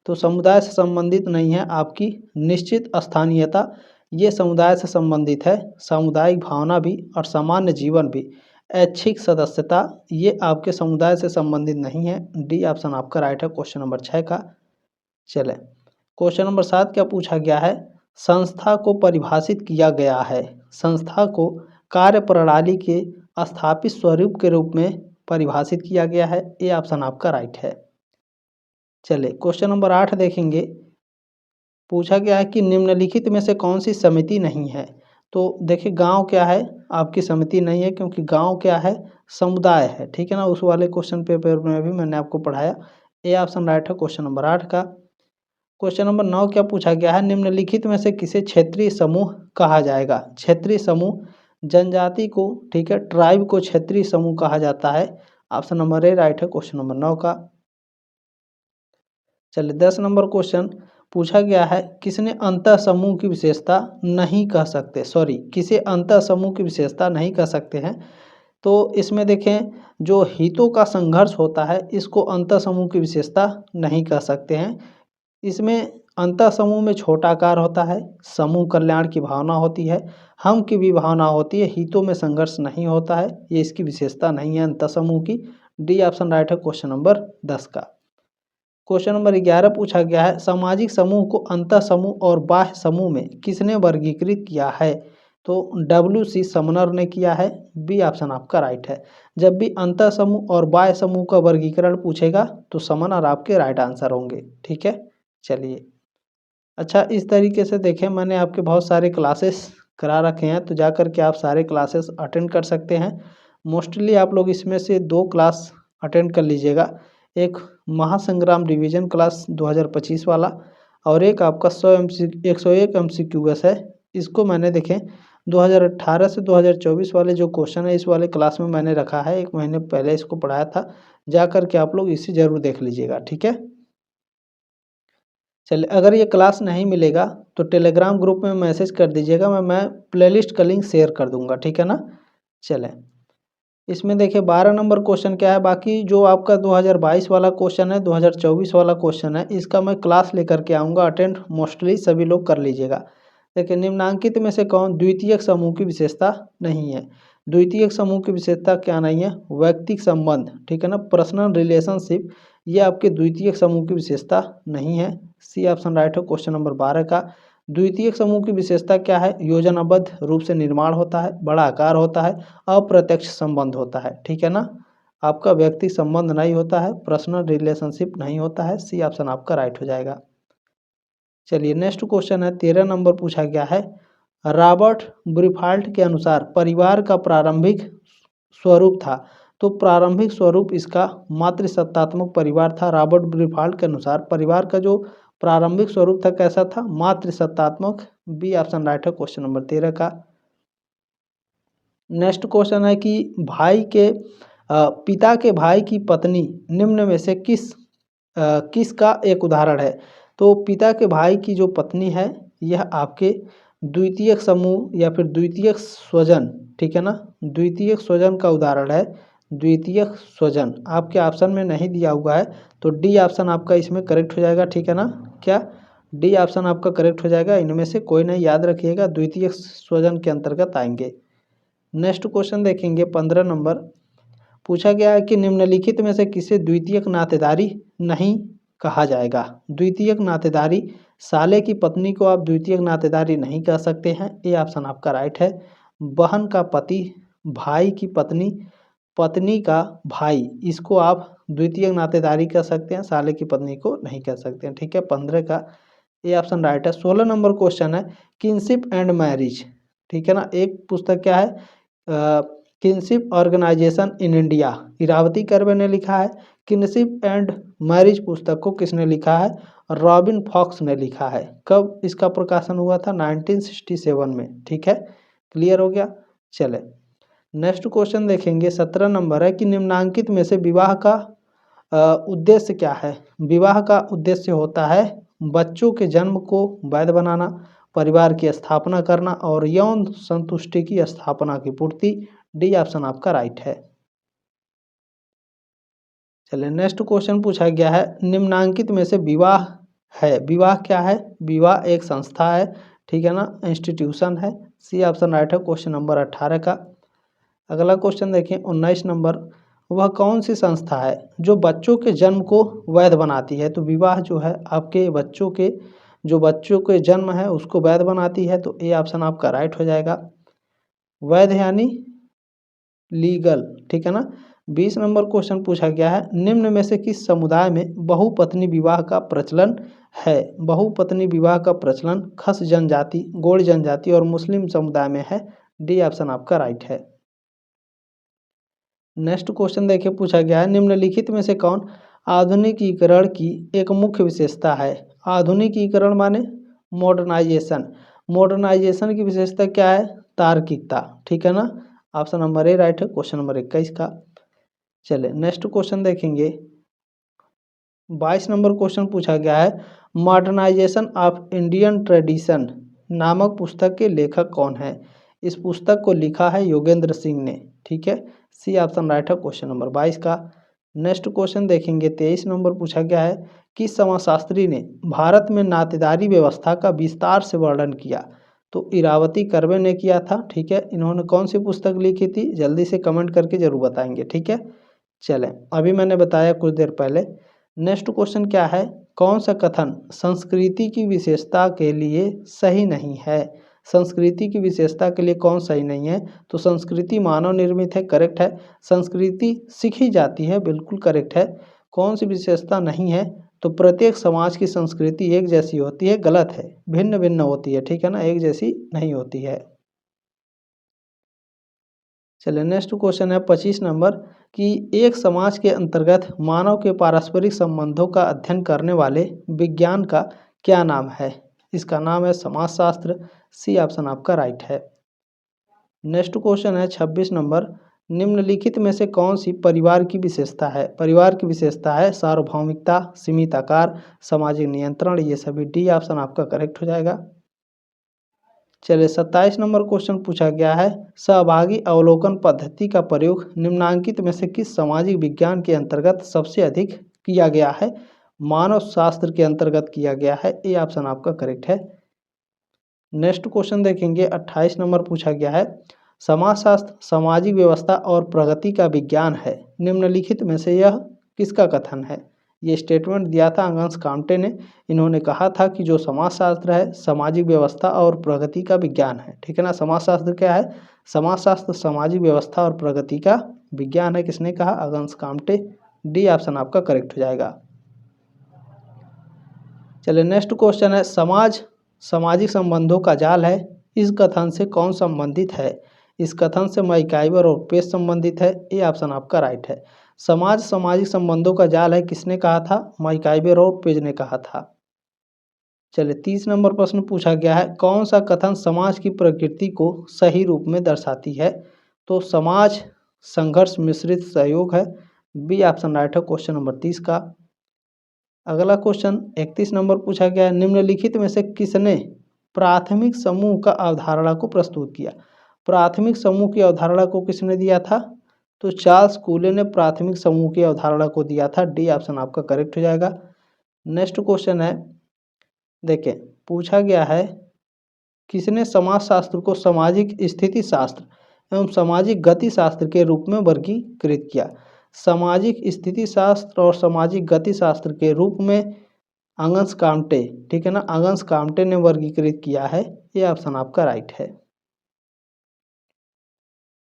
तो समुदाय से संबंधित नहीं है आपकी निश्चित स्थानीयता, ये समुदाय से संबंधित है। सामुदायिक भावना भी और सामान्य जीवन भी। ऐच्छिक सदस्यता, ये आपके समुदाय से संबंधित नहीं है। डी ऑप्शन आपका राइट है क्वेश्चन नंबर 6 का। चले, क्वेश्चन नंबर 7 क्या पूछा गया है? संस्था को परिभाषित किया गया है। संस्था को कार्य प्रणाली के स्थापित स्वरूप के रूप में परिभाषित किया गया है। ए ऑप्शन आपका राइट है। चले, क्वेश्चन नंबर 8 देखेंगे। पूछा गया है कि निम्नलिखित में से कौन सी समिति नहीं है? तो देखिए, गांव क्या है? आपकी समिति नहीं है, क्योंकि गांव क्या है? समुदाय है। ठीक है ना, उस वाले क्वेश्चन पेपर में भी मैंने आपको पढ़ाया। ए ऑप्शन राइट है क्वेश्चन नंबर 8 का। क्वेश्चन नंबर 9 क्या पूछा गया है? निम्नलिखित में से किसे क्षेत्रीय समूह कहा जाएगा? क्षेत्रीय समूह, जनजाति को, ठीक है, ट्राइब को क्षेत्रीय समूह कहा जाता है। ऑप्शन नंबर ए राइट है क्वेश्चन नंबर 9 का। चलिए, 10 नंबर क्वेश्चन पूछा गया है, किसने अंतः समूह की विशेषता नहीं कह सकते? सॉरी, किसे अंतः समूह की विशेषता नहीं कह सकते हैं? तो इसमें देखें, जो हितों का संघर्ष होता है इसको अंतः समूह की विशेषता नहीं कह सकते हैं। इसमें अंतः समूह में छोटा आकार होता है, समूह कल्याण की भावना होती है, हम की भी भावना होती है, हितों में संघर्ष नहीं होता है, ये इसकी विशेषता नहीं है अंतः समूह की। डी ऑप्शन राइट है क्वेश्चन नंबर 10 का। क्वेश्चन नंबर 11 पूछा गया है, सामाजिक समूह को अंतः समूह और बाह्य समूह में किसने वर्गीकृत किया है? तो WC समनर ने किया है। बी ऑप्शन आपका राइट है। जब भी अंतः समूह और बाह्य समूह का वर्गीकरण पूछेगा तो समनर आपके राइट आंसर होंगे। ठीक है, चलिए। अच्छा, इस तरीके से देखें, मैंने आपके बहुत सारे क्लासेस करा रखे हैं, तो जा कर के आप सारे क्लासेस अटेंड कर सकते हैं। मोस्टली आप लोग इसमें से 2 क्लास अटेंड कर लीजिएगा। एक महासंग्राम रिवीजन क्लास 2025 वाला, और एक आपका 101 MCQS है। इसको मैंने देखें 2018 से 2024 वाले जो क्वेश्चन है इस वाले क्लास में मैंने रखा है, 1 महीने पहले इसको पढ़ाया था। जा कर के आप लोग इसे ज़रूर देख लीजिएगा। ठीक है, चलिए, अगर ये क्लास नहीं मिलेगा तो टेलीग्राम ग्रुप में मैसेज कर दीजिएगा, मैं प्लेलिस्ट का लिंक शेयर कर दूंगा। ठीक है ना, चलें। इसमें देखिए 12 नंबर क्वेश्चन क्या है, बाकी जो आपका 2022 वाला क्वेश्चन है, 2024 वाला क्वेश्चन है, इसका मैं क्लास लेकर के आऊँगा, अटेंड मोस्टली सभी लोग कर लीजिएगा। देखिए निम्नांकित में से कौन द्वितीयक समूह की विशेषता नहीं है? द्वितीयक समूह की विशेषता क्या नहीं है? व्यक्तिक संबंध, ठीक है ना, पर्सनल रिलेशनशिप, ये आपके द्वितीयक समूह की विशेषता नहीं है। सी ऑप्शन राइट है क्वेश्चन नंबर 12 का। द्वितीयक समूह की विशेषता क्या है? योजनाबद्ध रूप से निर्माण होता है, बड़ा आकार होता है, अप्रत्यक्ष संबंध होता है, ठीक है ना। आपका व्यक्ति संबंध नहीं होता है, पर्सनल रिलेशनशिप नहीं होता है। सी ऑप्शन आपका राइट हो जाएगा। चलिए नेक्स्ट क्वेश्चन है, 13 नंबर पूछा गया है, रॉबर्ट ब्रीफाल्ट के अनुसार परिवार का प्रारंभिक स्वरूप था। तो प्रारंभिक स्वरूप इसका मातृसत्तात्मक परिवार था। रॉबर्ट ब्रीफाल्ट के अनुसार परिवार का जो प्रारंभिक स्वरूप था कैसा था? मातृसत्तात्मक। बी ऑप्शन राइट है क्वेश्चन नंबर 13 का। नेक्स्ट क्वेश्चन है कि पिता के भाई की पत्नी निम्न में से किसका एक उदाहरण है? तो पिता के भाई की जो पत्नी है यह आपके द्वितीयक समूह या फिर द्वितीयक स्वजन, ठीक है ना, द्वितीयक स्वजन का उदाहरण है। द्वितीयक स्वजन आपके ऑप्शन में नहीं दिया हुआ है, तो डी ऑप्शन आपका इसमें करेक्ट हो जाएगा, ठीक है ना। क्या? डी ऑप्शन आपका करेक्ट हो जाएगा, इनमें से कोई नहीं, याद रखिएगा, द्वितीयक स्वजन के अंतर्गत आएंगे। नेक्स्ट क्वेश्चन देखेंगे 15 नंबर पूछा गया है कि निम्नलिखित में से किसे द्वितीयक नातेदारी नहीं कहा जाएगा? द्वितीयक नातेदारी, साले की पत्नी को आप द्वितीयक नातेदारी नहीं कह सकते हैं, ये ऑप्शन आपका राइट है। बहन का पति, भाई की पत्नी, पत्नी का भाई, इसको आप द्वितीयक नातेदारी कह सकते हैं, साले की पत्नी को नहीं कह सकते हैं, ठीक है। 15 का ये ऑप्शन राइट है। 16 नंबर क्वेश्चन है किनशिप एंड मैरिज, ठीक है ना। एक पुस्तक क्या है? Kinship organisation in India, Irawati Karve ने लिखा है। किनशिप एंड मैरिज पुस्तक को किसने लिखा है? रॉबिन फॉक्स ने लिखा है। कब इसका प्रकाशन हुआ था? 1967 में, ठीक है। क्लियर हो गया। चले नेक्स्ट क्वेश्चन देखेंगे, 17 नंबर है कि निम्नांकित में से विवाह का उद्देश्य क्या है? विवाह का उद्देश्य होता है बच्चों के जन्म को वैध बनाना, परिवार की स्थापना करना और यौन संतुष्टि की स्थापना की पूर्ति। डी ऑप्शन आपका राइट है। चलिए नेक्स्ट क्वेश्चन पूछा गया है, निम्नांकित में से विवाह है, विवाह क्या है? विवाह एक संस्था है, ठीक है ना, इंस्टीट्यूशन है। सी ऑप्शन राइट है क्वेश्चन नंबर 18 का। अगला क्वेश्चन देखिए 19 नंबर, वह कौन सी संस्था है जो बच्चों के जन्म को वैध बनाती है? तो विवाह जो है आपके बच्चों के जन्म है उसको वैध बनाती है, तो ए ऑप्शन आपका राइट हो जाएगा। वैध यानी लीगल, ठीक है ना। 20 नंबर क्वेश्चन पूछा गया है, निम्न में से किस समुदाय में बहुपत्नी विवाह का प्रचलन है? बहुपत्नी विवाह का प्रचलन खस जनजाति, गोंड जनजाति और मुस्लिम समुदाय में है। डी ऑप्शन आपका राइट है। नेक्स्ट क्वेश्चन देखिए पूछा गया है, निम्नलिखित में से कौन आधुनिकीकरण की एक मुख्य विशेषता है? आधुनिकीकरण माने मॉडर्नाइजेशन। मॉडर्नाइजेशन की विशेषता क्या है? तार्किकता, ठीक है ना। ऑप्शन नंबर ए राइट है क्वेश्चन नंबर 21 का। चले नेक्स्ट क्वेश्चन देखेंगे, 22 नंबर क्वेश्चन पूछा गया है, मॉडर्नाइजेशन ऑफ इंडियन ट्रेडिशन नामक पुस्तक के लेखक कौन है? इस पुस्तक को लिखा है योगेंद्र सिंह ने, ठीक है। सी ऑप्शन राइट है क्वेश्चन नंबर 22 का। नेक्स्ट क्वेश्चन देखेंगे, 23 नंबर पूछा गया है, किस समाजशास्त्री ने भारत में नातेदारी व्यवस्था का विस्तार से वर्णन किया? तो इरावती कर्वे ने किया था, ठीक है। इन्होंने कौन सी पुस्तक लिखी थी? जल्दी से कमेंट करके जरूर बताएंगे, ठीक है। चलें, अभी मैंने बताया कुछ देर पहले। नेक्स्ट क्वेश्चन क्या है, कौन सा कथन संस्कृति की विशेषता के लिए सही नहीं है? संस्कृति की विशेषता के लिए कौन सही नहीं है? तो संस्कृति मानव निर्मित है, करेक्ट है। संस्कृति सीखी जाती है, बिल्कुल करेक्ट है। कौन सी विशेषता नहीं है? तो प्रत्येक समाज की संस्कृति एक जैसी होती है, गलत है, भिन्न भिन्न होती है, ठीक है ना, एक जैसी नहीं होती है। चलिए नेक्स्ट क्वेश्चन है 25 नंबर कि एक समाज के अंतर्गत मानव के पारस्परिक संबंधों का अध्ययन करने वाले विज्ञान का क्या नाम है? इसका नाम है समाजशास्त्र। सी ऑप्शन आपका राइट है। नेक्स्ट क्वेश्चन है 26 नंबर, निम्नलिखित में से कौन सी परिवार की विशेषता है? परिवार की विशेषता है सार्वभौमिकता, सीमित आकार, सामाजिक नियंत्रण, ये सभी। डी ऑप्शन आपका करेक्ट हो जाएगा। चलिए 27 नंबर क्वेश्चन पूछा गया है, सहभागी अवलोकन पद्धति का प्रयोग निम्नांकित में से किस सामाजिक विज्ञान के अंतर्गत सबसे अधिक किया गया है? मानव शास्त्र के अंतर्गत किया गया है। ये ऑप्शन आपका करेक्ट है। नेक्स्ट क्वेश्चन देखेंगे, 28 नंबर पूछा गया है, समाजशास्त्र सामाजिक व्यवस्था और प्रगति का विज्ञान है, निम्नलिखित में से यह किसका कथन है? ये स्टेटमेंट दिया था अंगस काम्टे ने। इन्होंने कहा था कि जो समाजशास्त्र है सामाजिक व्यवस्था और प्रगति का विज्ञान है। ठीक है ना, समाजशास्त्र क्या है? समाजशास्त्र सामाजिक व्यवस्था और प्रगति का विज्ञान है। किसने कहा? अंगस काम्टे। डी ऑप्शन आपका करेक्ट हो जाएगा। चलिए नेक्स्ट क्वेश्चन है, समाज सामाजिक संबंधों का जाल है, इस कथन से कौन संबंधित है? इस कथन से मैकाइवर और पेज संबंधित है। ये ऑप्शन आपका राइट है। समाज सामाजिक संबंधों का जाल है, किसने कहा था? मैकाइवर और पेज ने कहा था। चलिए 30 नंबर प्रश्न पूछा गया है, कौन सा कथन समाज की प्रकृति को सही रूप में दर्शाती है? तो समाज संघर्ष मिश्रित सहयोग है। बी ऑप्शन राइट है क्वेश्चन नंबर 30 का। अगला क्वेश्चन 31 नंबर पूछा गया है, निम्नलिखित में से किसने प्राथमिक समूह का अवधारणा को प्रस्तुत किया? प्राथमिक समूह की अवधारणा को किसने दिया था? तो चार्ल्स कूले ने प्राथमिक समूह की अवधारणा को दिया था। डी ऑप्शन आपका करेक्ट हो जाएगा। नेक्स्ट क्वेश्चन है, देखिए पूछा गया है, किसने समाजशास्त्र को सामाजिक स्थिति शास्त्र एवं सामाजिक गति शास्त्र के रूप में वर्गीकृत किया? सामाजिक स्थिति शास्त्र और सामाजिक गति शास्त्र के रूप में अंगस काम्टे, ठीक है ना, अंगस काम्टे ने वर्गीकृत किया है। ये ऑप्शन आपका राइट है।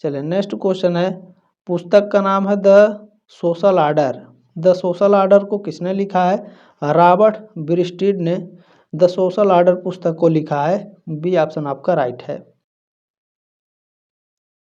चलिए नेक्स्ट क्वेश्चन है, पुस्तक का नाम है the social order. The social order को किसने लिखा है? रॉबर्ट ब्रिस्टिड ने द सोशल आर्डर पुस्तक को लिखा है। बी ऑप्शन आपका राइट है।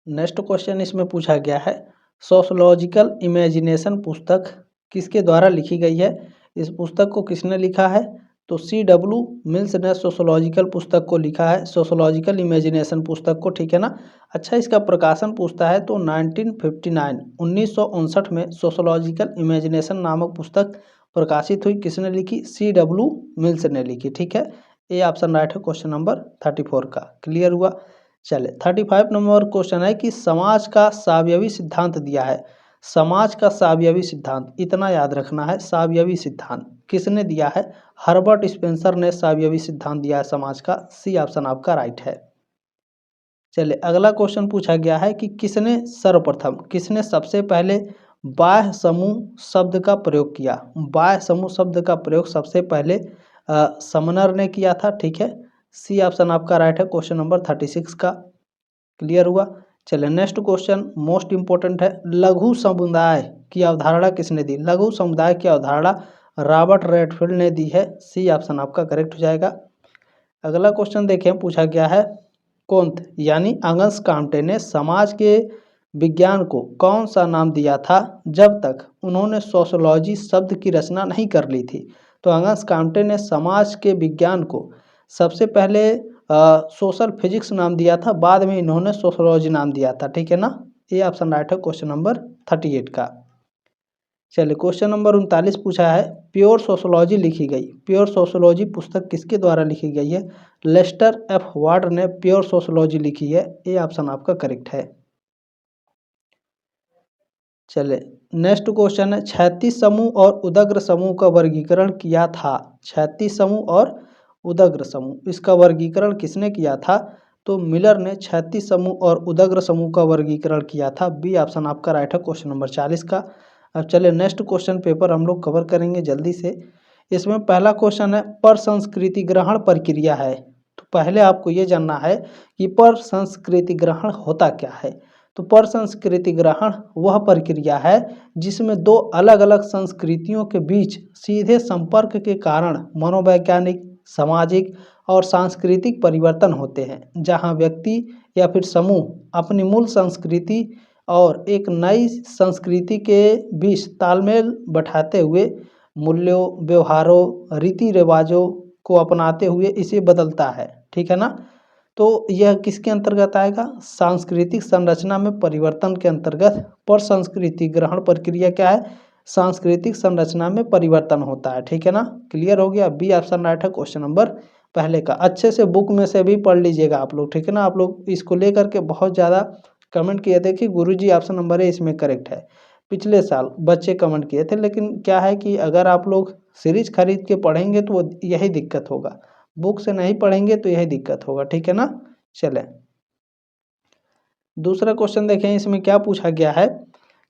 नेक्स्ट क्वेश्चन इसमें पूछा गया है, सोशलॉजिकल इमेजिनेशन पुस्तक किसके द्वारा लिखी गई है? इस पुस्तक को किसने लिखा है? तो C.W. मिल्स ने सोशलॉजिकल पुस्तक को लिखा है, सोशलॉजिकल इमेजिनेशन पुस्तक को। ठीक है ना। अच्छा, इसका प्रकाशन पूछता है तो 1959 में सोशलॉजिकल इमेजिनेशन नामक पुस्तक प्रकाशित हुई। किसने लिखी? C.W. मिल्स ने लिखी। ठीक है, ये ऑप्शन राइट है क्वेश्चन नंबर 34 का। क्लियर हुआ। चले 35 नंबर क्वेश्चन है कि समाज का सावयवी सिद्धांत दिया है। समाज का सावयवी सिद्धांत इतना याद रखना है, सावयवी सिद्धांत किसने दिया है? हर्बर्ट स्पेंसर ने सावयवी सिद्धांत दिया है समाज का। सी ऑप्शन आपका राइट है। चलिए अगला क्वेश्चन पूछा गया है कि किसने सबसे पहले बाह्य समूह शब्द का प्रयोग किया? बाह्य समूह शब्द का प्रयोग सबसे पहले समनर ने किया था। ठीक है, सी ऑप्शन आपका राइट है क्वेश्चन नंबर 36 का। क्लियर हुआ। चलिए नेक्स्ट क्वेश्चन मोस्ट इंपॉर्टेंट है, लघु समुदाय की अवधारणा किसने दी? लघु समुदाय की अवधारणा रॉबर्ट रेडफील्ड ने दी है। सी ऑप्शन आपका करेक्ट हो जाएगा। अगला क्वेश्चन देखें, पूछा गया है कोंत यानी अंगस काम्टे ने समाज के विज्ञान को कौन सा नाम दिया था जब तक उन्होंने सोशोलॉजी शब्द की रचना नहीं कर ली थी? तो अंगस काम्टे ने समाज के विज्ञान को सबसे पहले सोशल फिजिक्स नाम दिया था, बाद में इन्होंने सोशोलॉजी नाम दिया था। ठीक है ना, ये ऑप्शन राइट है क्वेश्चन नंबर 38 का। चलिए क्वेश्चन नंबर 39 पूछा है, प्योर सोशोलॉजी लिखी गई। प्योर सोशोलॉजी पुस्तक किसके द्वारा लिखी गई है? लेस्टर एफ वार्ड ने प्योर सोशोलॉजी लिखी है। ये ऑप्शन आपका करेक्ट है। चलिए नेक्स्ट क्वेश्चन है, 36 समूह और उदग्र समूह का वर्गीकरण किया था। 36 समूह और उदग्र समूह, इसका वर्गीकरण किसने किया था? तो मिलर ने 36 समूह और उदग्र समूह का वर्गीकरण किया था। बी ऑप्शन आपका राइट है क्वेश्चन नंबर 40 का। अब चलिए नेक्स्ट क्वेश्चन पेपर हम लोग कवर करेंगे जल्दी से। इसमें पहला क्वेश्चन है, पर संस्कृति ग्रहण प्रक्रिया है। तो पहले आपको ये जानना है कि पर संस्कृति ग्रहण होता क्या है। तो पर संस्कृति ग्रहण वह प्रक्रिया है जिसमें दो अलग अलग संस्कृतियों के बीच सीधे संपर्क के कारण मनोवैज्ञानिक, सामाजिक और सांस्कृतिक परिवर्तन होते हैं, जहां व्यक्ति या फिर समूह अपनी मूल संस्कृति और एक नई संस्कृति के बीच तालमेल बैठाते हुए मूल्यों, व्यवहारों, रीति रिवाजों को अपनाते हुए इसे बदलता है। ठीक है ना। तो यह किसके अंतर्गत आएगा? सांस्कृतिक संरचना में परिवर्तन के अंतर्गत पर संस्कृति ग्रहण प्रक्रिया क्या है? सांस्कृतिक संरचना में परिवर्तन होता है। ठीक है ना, क्लियर हो गया। बी ऑप्शन राइट है क्वेश्चन नंबर पहले का अच्छे से बुक में से भी पढ़ लीजिएगा आप लोग, ठीक है ना। आप लोग इसको लेकर के बहुत ज़्यादा कमेंट किए थे कि गुरुजी ऑप्शन नंबर ए इसमें करेक्ट है। पिछले साल बच्चे कमेंट किए थे, लेकिन क्या है कि अगर आप लोग सीरीज खरीद के पढ़ेंगे तो वो यही दिक्कत होगा, बुक से नहीं पढ़ेंगे तो यही दिक्कत होगा, ठीक है ना। चलें दूसरा क्वेश्चन देखें, इसमें क्या पूछा गया है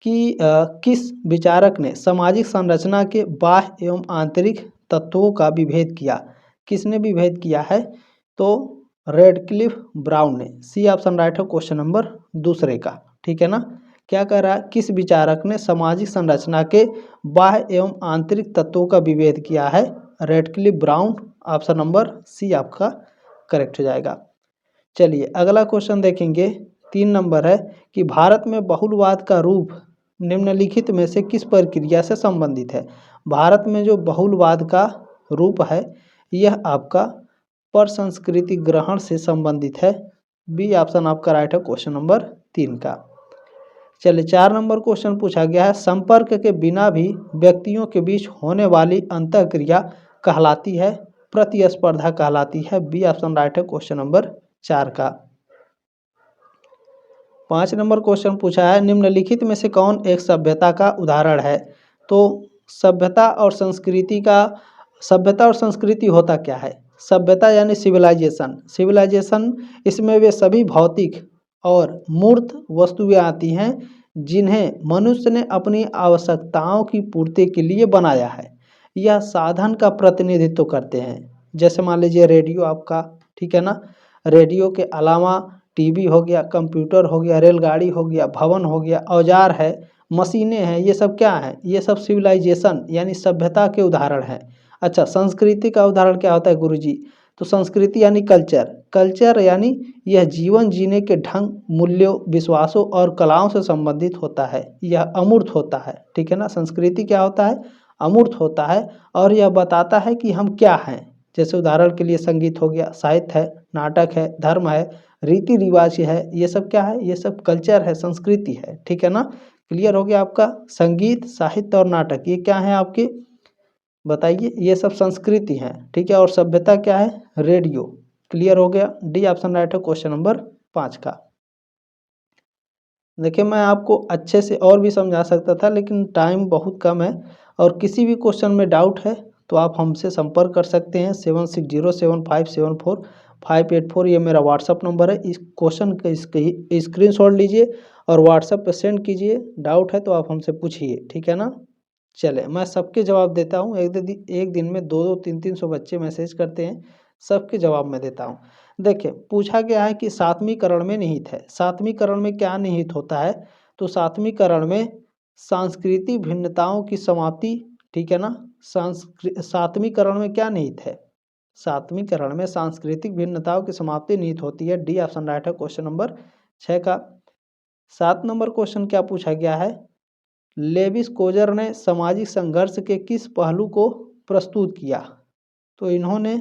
कि किस विचारक ने सामाजिक संरचना के बाह्य एवं आंतरिक तत्वों का विभेद किया। किसने विभेद किया है, तो रेडक्लिफ ब्राउन ने। सी ऑप्शन राइट है क्वेश्चन नंबर दूसरे का, ठीक है ना। क्या कह रहा है, किस विचारक ने सामाजिक संरचना के बाह्य एवं आंतरिक तत्वों का विभेद किया है, Radcliffe Brown. Option number C आपका करेक्ट हो जाएगा। चलिए अगला क्वेश्चन देखेंगे, 3 नंबर है कि भारत में बहुलवाद का रूप निम्नलिखित में से किस प्रक्रिया से संबंधित है। भारत में जो बहुलवाद का रूप है यह आपका परसंस्कृति ग्रहण से संबंधित है। बी ऑप्शन आपका राइट है क्वेश्चन नंबर 3 का। चलिए 4 नंबर क्वेश्चन पूछा गया है, संपर्क के बिना भी व्यक्तियों के बीच होने वाली अंतःक्रिया कहलाती है, प्रतिस्पर्धा कहलाती है। बी ऑप्शन राइट है क्वेश्चन नंबर 4 का। 5 नंबर क्वेश्चन पूछा है, निम्नलिखित में से कौन एक सभ्यता का उदाहरण है। तो सभ्यता और संस्कृति होता क्या है। सभ्यता यानी सिविलाइजेशन, सिविलाइजेशन इसमें वे सभी भौतिक और मूर्त वस्तुएं आती हैं जिन्हें मनुष्य ने अपनी आवश्यकताओं की पूर्ति के लिए बनाया है। यह साधन का प्रतिनिधित्व करते हैं। जैसे मान लीजिए रेडियो आपका, ठीक है ना। रेडियो के अलावा टीवी हो गया, कंप्यूटर हो गया, रेलगाड़ी हो गया, भवन हो गया, औजार है, मशीनें हैं, ये सब क्या है, ये सब सिविलाइजेशन यानी सभ्यता के उदाहरण हैं। अच्छा, संस्कृति का उदाहरण क्या होता है गुरुजी, तो संस्कृति यानी कल्चर, कल्चर यानी यह जीवन जीने के ढंग, मूल्यों, विश्वासों और कलाओं से संबंधित होता है, यह अमूर्त होता है, ठीक है ना। संस्कृति क्या होता है, अमूर्त होता है और यह बताता है कि हम क्या हैं। जैसे उदाहरण के लिए संगीत हो गया, साहित्य है, नाटक है, धर्म है, रीति रिवाज है, ये सब क्या है, ये सब कल्चर है, संस्कृति है, ठीक है ना। क्लियर हो गया आपका। संगीत, साहित्य और नाटक ये क्या है आपके, बताइए, ये सब संस्कृति हैं, ठीक है। और सभ्यता क्या है, रेडियो। क्लियर हो गया। डी ऑप्शन राइट है क्वेश्चन नंबर 5 का। देखिए मैं आपको अच्छे से और भी समझा सकता था लेकिन टाइम बहुत कम है, और किसी भी क्वेश्चन में डाउट है तो आप हमसे संपर्क कर सकते हैं। 7607574584 ये मेरा व्हाट्सअप नंबर है। इस क्वेश्चन का स्क्रीनशॉट लीजिए और व्हाट्सअप पे सेंड कीजिए। डाउट है तो आप हमसे पूछिए, ठीक है ना। चले मैं सबके जवाब देता हूँ। एक दिन में 2-2 3-300 बच्चे मैसेज करते हैं, सबके जवाब मैं देता हूँ। देखिए पूछा गया है कि 7वीं करण में निहित है। 7वीं करण में क्या निहित होता है, तो 7वीं करण में सांस्कृतिक भिन्नताओं की समाप्ति, ठीक है ना। 7वीं करण में क्या निहित है, 7वीं करण में सांस्कृतिक भिन्नताओं की समाप्ति निहित होती है। डी ऑप्शन राइट है क्वेश्चन नंबर 6 का। 7 नंबर क्वेश्चन क्या पूछा गया है, लेविस कोजर ने सामाजिक संघर्ष के किस पहलू को प्रस्तुत किया, तो इन्होंने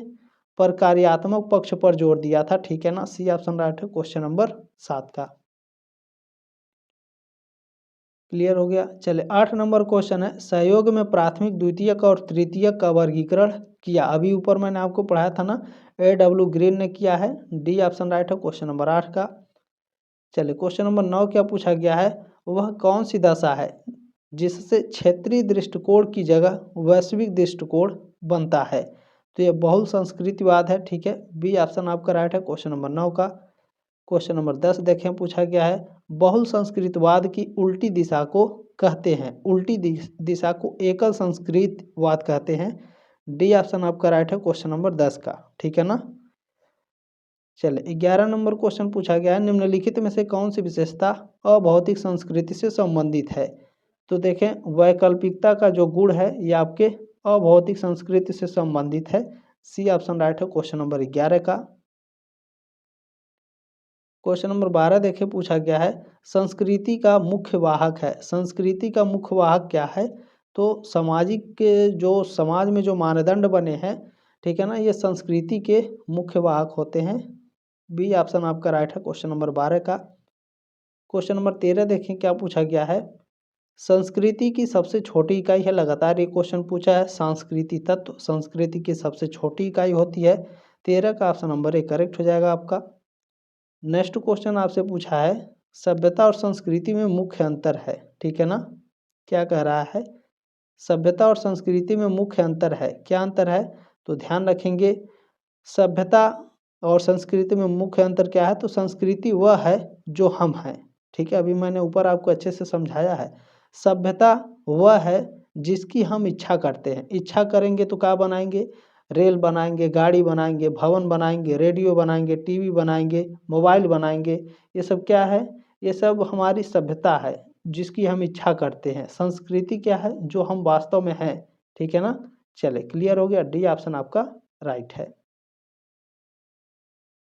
प्रकार्यात्मक पक्ष पर जोर दिया था, ठीक है ना। सी ऑप्शन राइट है क्वेश्चन नंबर 7 का। क्लियर हो गया। चले 8 नंबर क्वेश्चन है, सहयोग में प्राथमिक, द्वितीयक और तृतीयक का वर्गीकरण किया। अभी ऊपर मैंने आपको पढ़ाया था ना, A.W. ग्रीन ने किया है। डी ऑप्शन राइट है क्वेश्चन नंबर 8 का। चलिए क्वेश्चन नंबर 9 क्या पूछा गया है, वह कौन सी दशा है जिससे क्षेत्रीय दृष्टिकोण की जगह वैश्विक दृष्टिकोण बनता है, तो यह बहुल संस्कृतिवाद है, ठीक है। बी ऑप्शन आपका राइट है क्वेश्चन नंबर 9 का। क्वेश्चन नंबर 10 देखें, पूछा गया है बहुल संस्कृतवाद की उल्टी दिशा को कहते हैं, उल्टी दिशा को एकल संस्कृतवाद कहते हैं। डी ऑप्शन आपका राइट है क्वेश्चन नंबर 10 का, ठीक है ना। चलिए 11 नंबर क्वेश्चन पूछा गया है, निम्नलिखित में से कौन सी विशेषता अभौतिक संस्कृति से संबंधित है, तो देखें वैकल्पिकता का जो गुण है ये आपके अभौतिक संस्कृति से संबंधित है। सी ऑप्शन राइट है क्वेश्चन नंबर 11 का। क्वेश्चन नंबर 12 देखे, पूछा गया है संस्कृति का मुख्य वाहक है। संस्कृति का मुख्य वाहक क्या है, तो सामाजिक के जो समाज में जो मानदंड बने हैं, ठीक है ना, ये संस्कृति के मुख्य वाहक होते हैं। बी ऑप्शन आपका राइट है क्वेश्चन नंबर 12 का। क्वेश्चन नंबर 13 देखें क्या पूछा गया है, संस्कृति की सबसे छोटी इकाई है, लगातार ये क्वेश्चन पूछा है। सांस्कृतिक तत्व संस्कृति की सबसे छोटी इकाई होती है। 13 का ऑप्शन नंबर ए करेक्ट हो जाएगा आपका। नेक्स्ट क्वेश्चन आपसे पूछा है सभ्यता और संस्कृति में मुख्य अंतर है, ठीक है ना। क्या कह रहा है, सभ्यता और संस्कृति में मुख्य अंतर है, क्या अंतर है, तो ध्यान रखेंगे सभ्यता और संस्कृति में मुख्य अंतर क्या है, तो संस्कृति वह है जो हम हैं, ठीक है। अभी मैंने ऊपर आपको अच्छे से समझाया है। सभ्यता वह है जिसकी हम इच्छा करते हैं, इच्छा करेंगे तो क्या बनाएंगे, रेल बनाएंगे, गाड़ी बनाएंगे, भवन बनाएंगे, रेडियो बनाएंगे, टीवी बनाएंगे, मोबाइल बनाएंगे। ये सब क्या है, ये सब हमारी सभ्यता है जिसकी हम इच्छा करते हैं। संस्कृति क्या है, जो हम वास्तव में हैं, ठीक है ना। चले क्लियर हो गया, डी ऑप्शन आपका राइट है।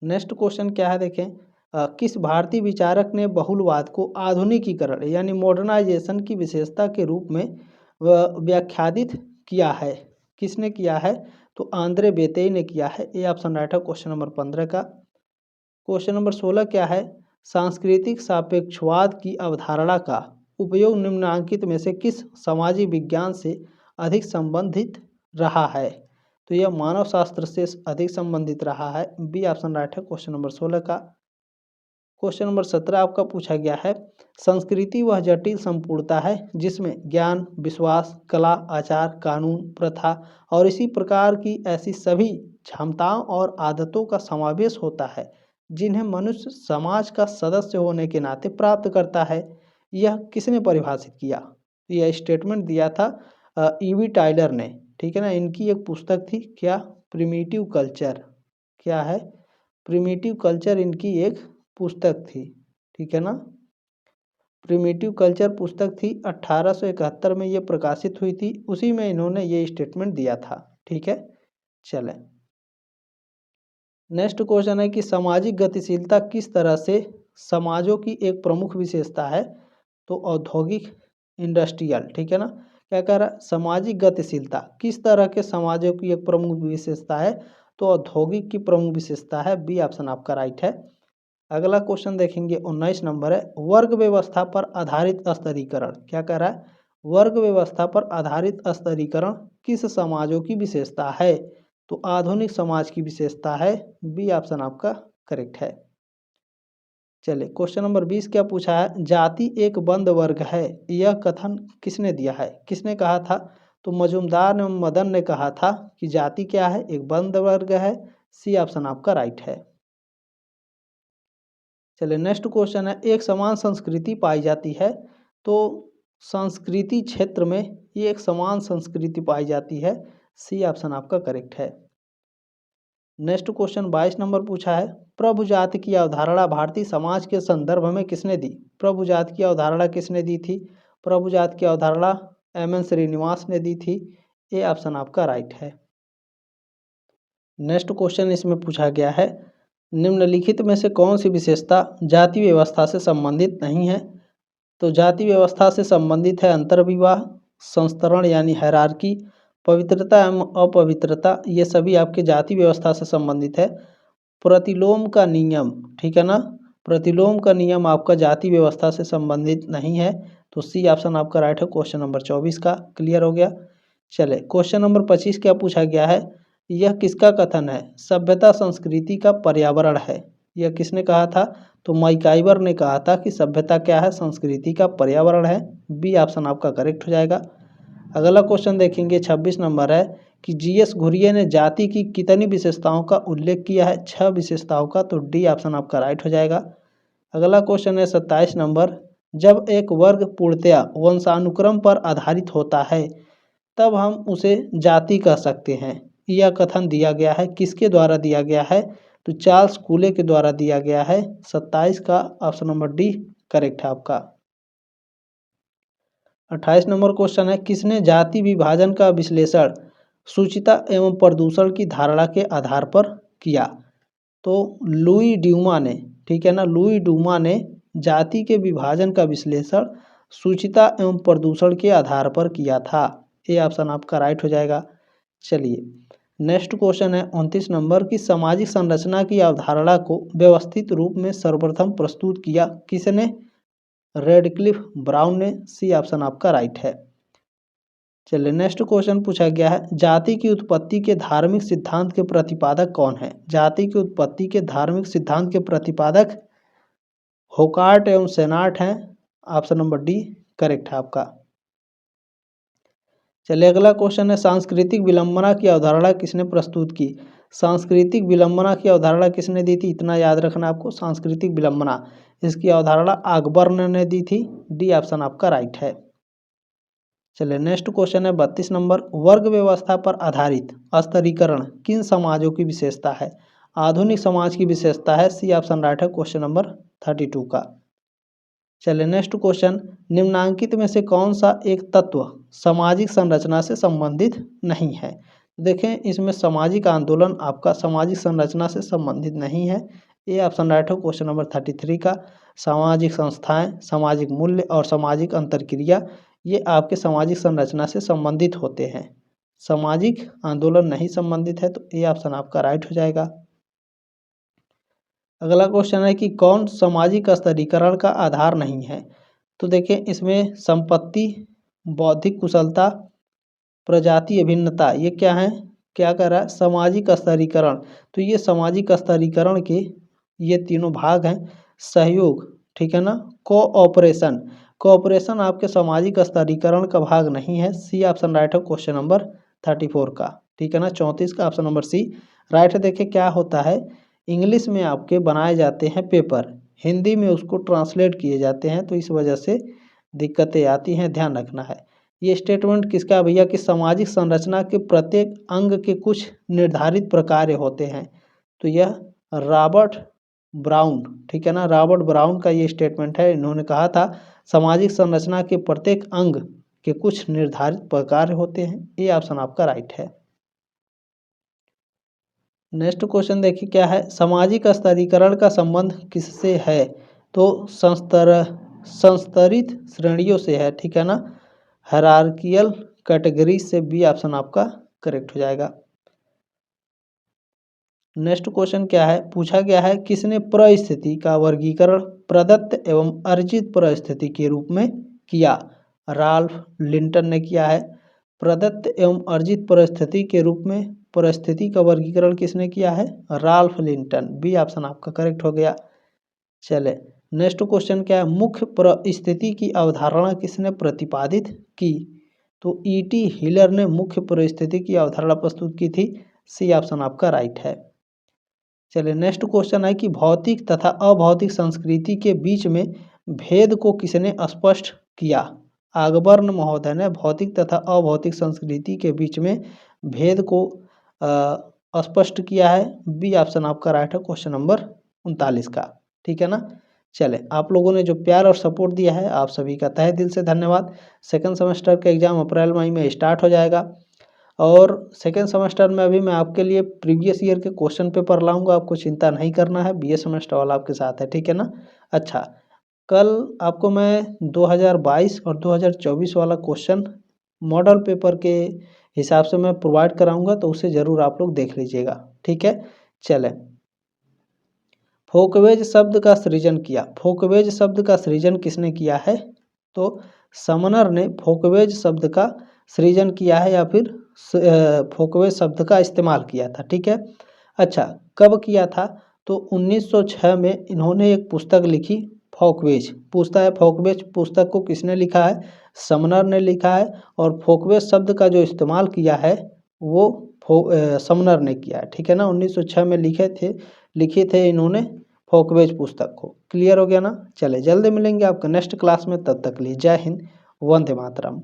नेक्स्ट क्वेश्चन क्या है देखें, किस भारतीय विचारक ने बहुलवाद को आधुनिकीकरण यानी मॉडर्नाइजेशन की विशेषता के रूप में व्याख्यादित किया है, किसने किया है, तो आंद्रे बेतेई ने किया है। ये ऑप्शन राइट है क्वेश्चन नंबर 15 का। क्वेश्चन नंबर 16 क्या है, सांस्कृतिक सापेक्षवाद की अवधारणा का उपयोग निम्नांकित में से किस सामाजिक विज्ञान से अधिक संबंधित रहा है, तो यह मानव शास्त्र से अधिक संबंधित रहा है। बी ऑप्शन राइट है क्वेश्चन नंबर 16 का। क्वेश्चन नंबर 17 आपका पूछा गया है संस्कृति वह जटिल संपूर्णता है जिसमें ज्ञान, विश्वास, कला, आचार, कानून, प्रथा और इसी प्रकार की ऐसी सभी क्षमताओं और आदतों का समावेश होता है जिन्हें मनुष्य समाज का सदस्य होने के नाते प्राप्त करता है। यह किसने परिभाषित किया, यह स्टेटमेंट दिया था ईवी टाइलर ने, ठीक है ना। इनकी एक पुस्तक थी क्या, प्रिमिटिव कल्चर, क्या है, प्रिमिटिव कल्चर इनकी एक पुस्तक थी, ठीक है ना। प्रिमिटिव कल्चर पुस्तक थी 1871 में ये प्रकाशित हुई थी, उसी में इन्होंने ये स्टेटमेंट दिया था, ठीक है। चलें नेक्स्ट क्वेश्चन है कि सामाजिक गतिशीलता किस तरह से समाजों की एक प्रमुख विशेषता है, तो औद्योगिक इंडस्ट्रियल, ठीक है ना। क्या कह रहा है, सामाजिक गतिशीलता किस तरह के समाजों की एक प्रमुख विशेषता है, तो औद्योगिक की प्रमुख विशेषता है। बी ऑप्शन आपका राइट है। अगला क्वेश्चन देखेंगे 19 नंबर है वर्ग व्यवस्था पर आधारित स्तरीकरण, क्या कह रहा है, वर्ग व्यवस्था पर आधारित स्तरीकरण किस समाजों की विशेषता है, तो आधुनिक समाज की विशेषता है। बी ऑप्शन आपका करेक्ट है। चलिए क्वेश्चन नंबर 20 क्या पूछा है, जाति एक बंद वर्ग है, यह कथन किसने दिया है, किसने कहा था, तो मजुमदार एवं मदन ने कहा था कि जाति क्या है, एक बंद वर्ग है। सी ऑप्शन आपका राइट है। चलिए नेक्स्ट क्वेश्चन है एक समान संस्कृति पाई जाती है, तो संस्कृति क्षेत्र में ये एक समान संस्कृति पाई जाती है। सी ऑप्शन आपका करेक्ट है। नेक्स्ट क्वेश्चन 22 नंबर पूछा है प्रभु जाति की अवधारणा भारतीय समाज के संदर्भ में किसने दी, प्रभु जाति की अवधारणा किसने दी थी, प्रभु जाति की अवधारणा एम.एन. श्रीनिवास ने दी थी। ए ऑप्शन आपका राइट है। नेक्स्ट क्वेश्चन इसमें पूछा गया है निम्नलिखित में से कौन सी विशेषता जाति व्यवस्था से संबंधित नहीं है, तो जाति व्यवस्था से संबंधित है अंतर्विवाह, संस्तरण यानी हायरार्की, पवित्रता एवं अपवित्रता, ये सभी आपके जाति व्यवस्था से संबंधित है। प्रतिलोम का नियम, ठीक है ना, प्रतिलोम का नियम आपका जाति व्यवस्था से संबंधित नहीं है, तो सी ऑप्शन आपका राइट है क्वेश्चन नंबर 24 का। क्लियर हो गया। चले क्वेश्चन नंबर 25 क्या पूछा गया है, यह किसका कथन है, सभ्यता संस्कृति का पर्यावरण है, यह किसने कहा था, तो मैकाइवर ने कहा था कि सभ्यता क्या है, संस्कृति का पर्यावरण है। बी ऑप्शन आपका करेक्ट हो जाएगा। अगला क्वेश्चन देखेंगे 26 नंबर है कि जीएस घुरिये ने जाति की कितनी विशेषताओं का उल्लेख किया है, 6 विशेषताओं का, तो डी ऑप्शन आपका राइट हो जाएगा। अगला क्वेश्चन है 27 नंबर जब एक वर्ग पूर्णतया वंशानुक्रम पर आधारित होता है तब हम उसे जाति कह सकते हैं, यह कथन दिया गया है, किसके द्वारा दिया गया है, तो चार्ल्स कूले के द्वारा दिया गया है। 27 का ऑप्शन नंबर डी करेक्ट है आपका। 28 नंबर क्वेश्चन है किसने जाति विभाजन का विश्लेषण सूचिता एवं प्रदूषण की धारणा के आधार पर किया, तो लुई ड्यूमा ने, ठीक है ना, लुई ड्यूमा ने जाति के विभाजन का विश्लेषण सूचिता एवं प्रदूषण के आधार पर किया था। ये ऑप्शन आपका राइट हो जाएगा। चलिए नेक्स्ट क्वेश्चन है 29 नंबर की सामाजिक संरचना की अवधारणा को व्यवस्थित रूप में सर्वप्रथम प्रस्तुत किया किसने, रेडक्लिफ ब्राउन ने। सी ऑप्शन आपका राइट है। चलिए नेक्स्ट क्वेश्चन पूछा गया है, जाति की उत्पत्ति के धार्मिक सिद्धांत के प्रतिपादक कौन है? जाति की उत्पत्ति के धार्मिक सिद्धांत के प्रतिपादक होकार्ट एवं सेनार्ट हैं। ऑप्शन नंबर डी करेक्ट है आपका। चलिए अगला क्वेश्चन है, सांस्कृतिक विलंबना की अवधारणा किसने प्रस्तुत की? सांस्कृतिक विलंबना की अवधारणा किसने दी थी? इतना याद रखना आपको, सांस्कृतिक विलंबना इसकी अवधारणा अकबर ने दी थी। डी ऑप्शन आपका राइट है। चलिए नेक्स्ट क्वेश्चन है 32 नंबर, वर्ग व्यवस्था पर आधारित स्तरीकरण किन समाजों की विशेषता है? आधुनिक समाज की विशेषता है। सी ऑप्शन राइट है क्वेश्चन नंबर 32 का। चलिए नेक्स्ट क्वेश्चन, निम्नांकित में से कौन सा एक तत्व सामाजिक संरचना से संबंधित नहीं है? देखें इसमें सामाजिक आंदोलन आपका सामाजिक संरचना से संबंधित नहीं है। ये ऑप्शन राइट है क्वेश्चन नंबर 33 का। सामाजिक संस्थाएं, सामाजिक मूल्य और सामाजिक अंतरक्रिया ये आपके सामाजिक संरचना से संबंधित होते हैं। सामाजिक आंदोलन नहीं संबंधित है, तो ये ऑप्शन आपका राइट हो जाएगा। अगला क्वेश्चन है कि कौन सामाजिक स्तरीकरण का आधार नहीं है? तो देखिए इसमें संपत्ति, बौद्धिक कुशलता, प्रजाति अभिन्नता ये क्या है, क्या कर रहा है? सामाजिक स्तरीकरण। तो ये सामाजिक स्तरीकरण के ये तीनों भाग हैं। सहयोग, ठीक है ना, कोऑपरेशन, कोऑपरेशन आपके सामाजिक स्तरीकरण का भाग नहीं है। सी ऑप्शन राइट है क्वेश्चन नंबर 34 का, ठीक है ना, 34 का ऑप्शन नंबर सी राइट है। देखिए क्या होता है, इंग्लिश में आपके बनाए जाते हैं पेपर, हिंदी में उसको ट्रांसलेट किए जाते हैं, तो इस वजह से दिक्कतें आती हैं, ध्यान रखना है। ये स्टेटमेंट किसका भैया कि सामाजिक संरचना के प्रत्येक अंग के कुछ निर्धारित प्रकार होते हैं। तो यह रॉबर्ट ब्राउन, ठीक है ना, रॉबर्ट ब्राउन का ये स्टेटमेंट है। इन्होंने कहा था सामाजिक संरचना के प्रत्येक अंग के कुछ निर्धारित प्रकार होते हैं। ये ऑप्शन आपका राइट है। नेक्स्ट क्वेश्चन देखिए क्या है, सामाजिक स्तरीकरण का संबंध किससे है? तो संस्तरित श्रेणियों से है, ठीक है ना, हायरार्कियल कैटेगरी से। बी ऑप्शन आपका करेक्ट हो जाएगा। नेक्स्ट क्वेश्चन क्या है, पूछा गया है किसने परिस्थिति का वर्गीकरण प्रदत्त एवं अर्जित परिस्थिति के रूप में किया? राल्फ लिंटन ने किया है। प्रदत्त एवं अर्जित परिस्थिति के रूप में परिस्थिति का वर्गीकरण किसने किया है? Ralph Linton. बी ऑप्शन आपका करेक्ट हो गया। चले नेक्स्ट क्वेश्चन क्या है, मुख्य परिस्थिति की अवधारणा किसने प्रतिपादित की? तो ईटी हिलर ने मुख्य परिस्थिति की अवधारणा प्रस्तुत की थी। सी ऑप्शन आपका राइट है। चलिए नेक्स्ट क्वेश्चन है कि भौतिक तथा अभौतिक संस्कृति के बीच में भेद को किसने स्पष्ट किया? अकबर महोदय ने भौतिक तथा अभौतिक संस्कृति के बीच में भेद को स्पष्ट किया है। बी ऑप्शन आपका राइट है क्वेश्चन नंबर 39 का, ठीक है ना। चले आप लोगों ने जो प्यार और सपोर्ट दिया है आप सभी का तहे दिल से धन्यवाद। सेकंड सेमेस्टर का एग्ज़ाम अप्रैल मई में स्टार्ट हो जाएगा और सेकेंड सेमेस्टर में अभी मैं आपके लिए प्रीवियस ईयर के क्वेश्चन पेपर लाऊंगा, आपको चिंता नहीं करना है। बीए सेमेस्टर वाला आपके साथ है, ठीक है ना। अच्छा, कल आपको मैं 2022 और 2024 वाला क्वेश्चन मॉडल पेपर के हिसाब से मैं प्रोवाइड कराऊंगा, तो उसे ज़रूर आप लोग देख लीजिएगा, ठीक है। चलें, फोकवेज शब्द का सृजन किया। फोकवेज शब्द का सृजन किसने किया है? तो समनर ने फोकवेज शब्द का सृजन किया है या फिर फोकवेज शब्द का इस्तेमाल किया था, ठीक है। अच्छा, कब किया था? तो 1906 में इन्होंने एक पुस्तक लिखी फोकवेज। पूछता है फोकवेज पुस्तक को किसने लिखा है? समनर ने लिखा है। और फोकवेज शब्द का जो इस्तेमाल किया है वो समनर ने किया है, ठीक है ना। 1906 में लिखे थे इन्होंने फोकवेज पुस्तक को। क्लियर हो गया ना। चले जल्दी मिलेंगे आपका नेक्स्ट क्लास में, तब तक लिए जय हिंद, वंदे मातरम।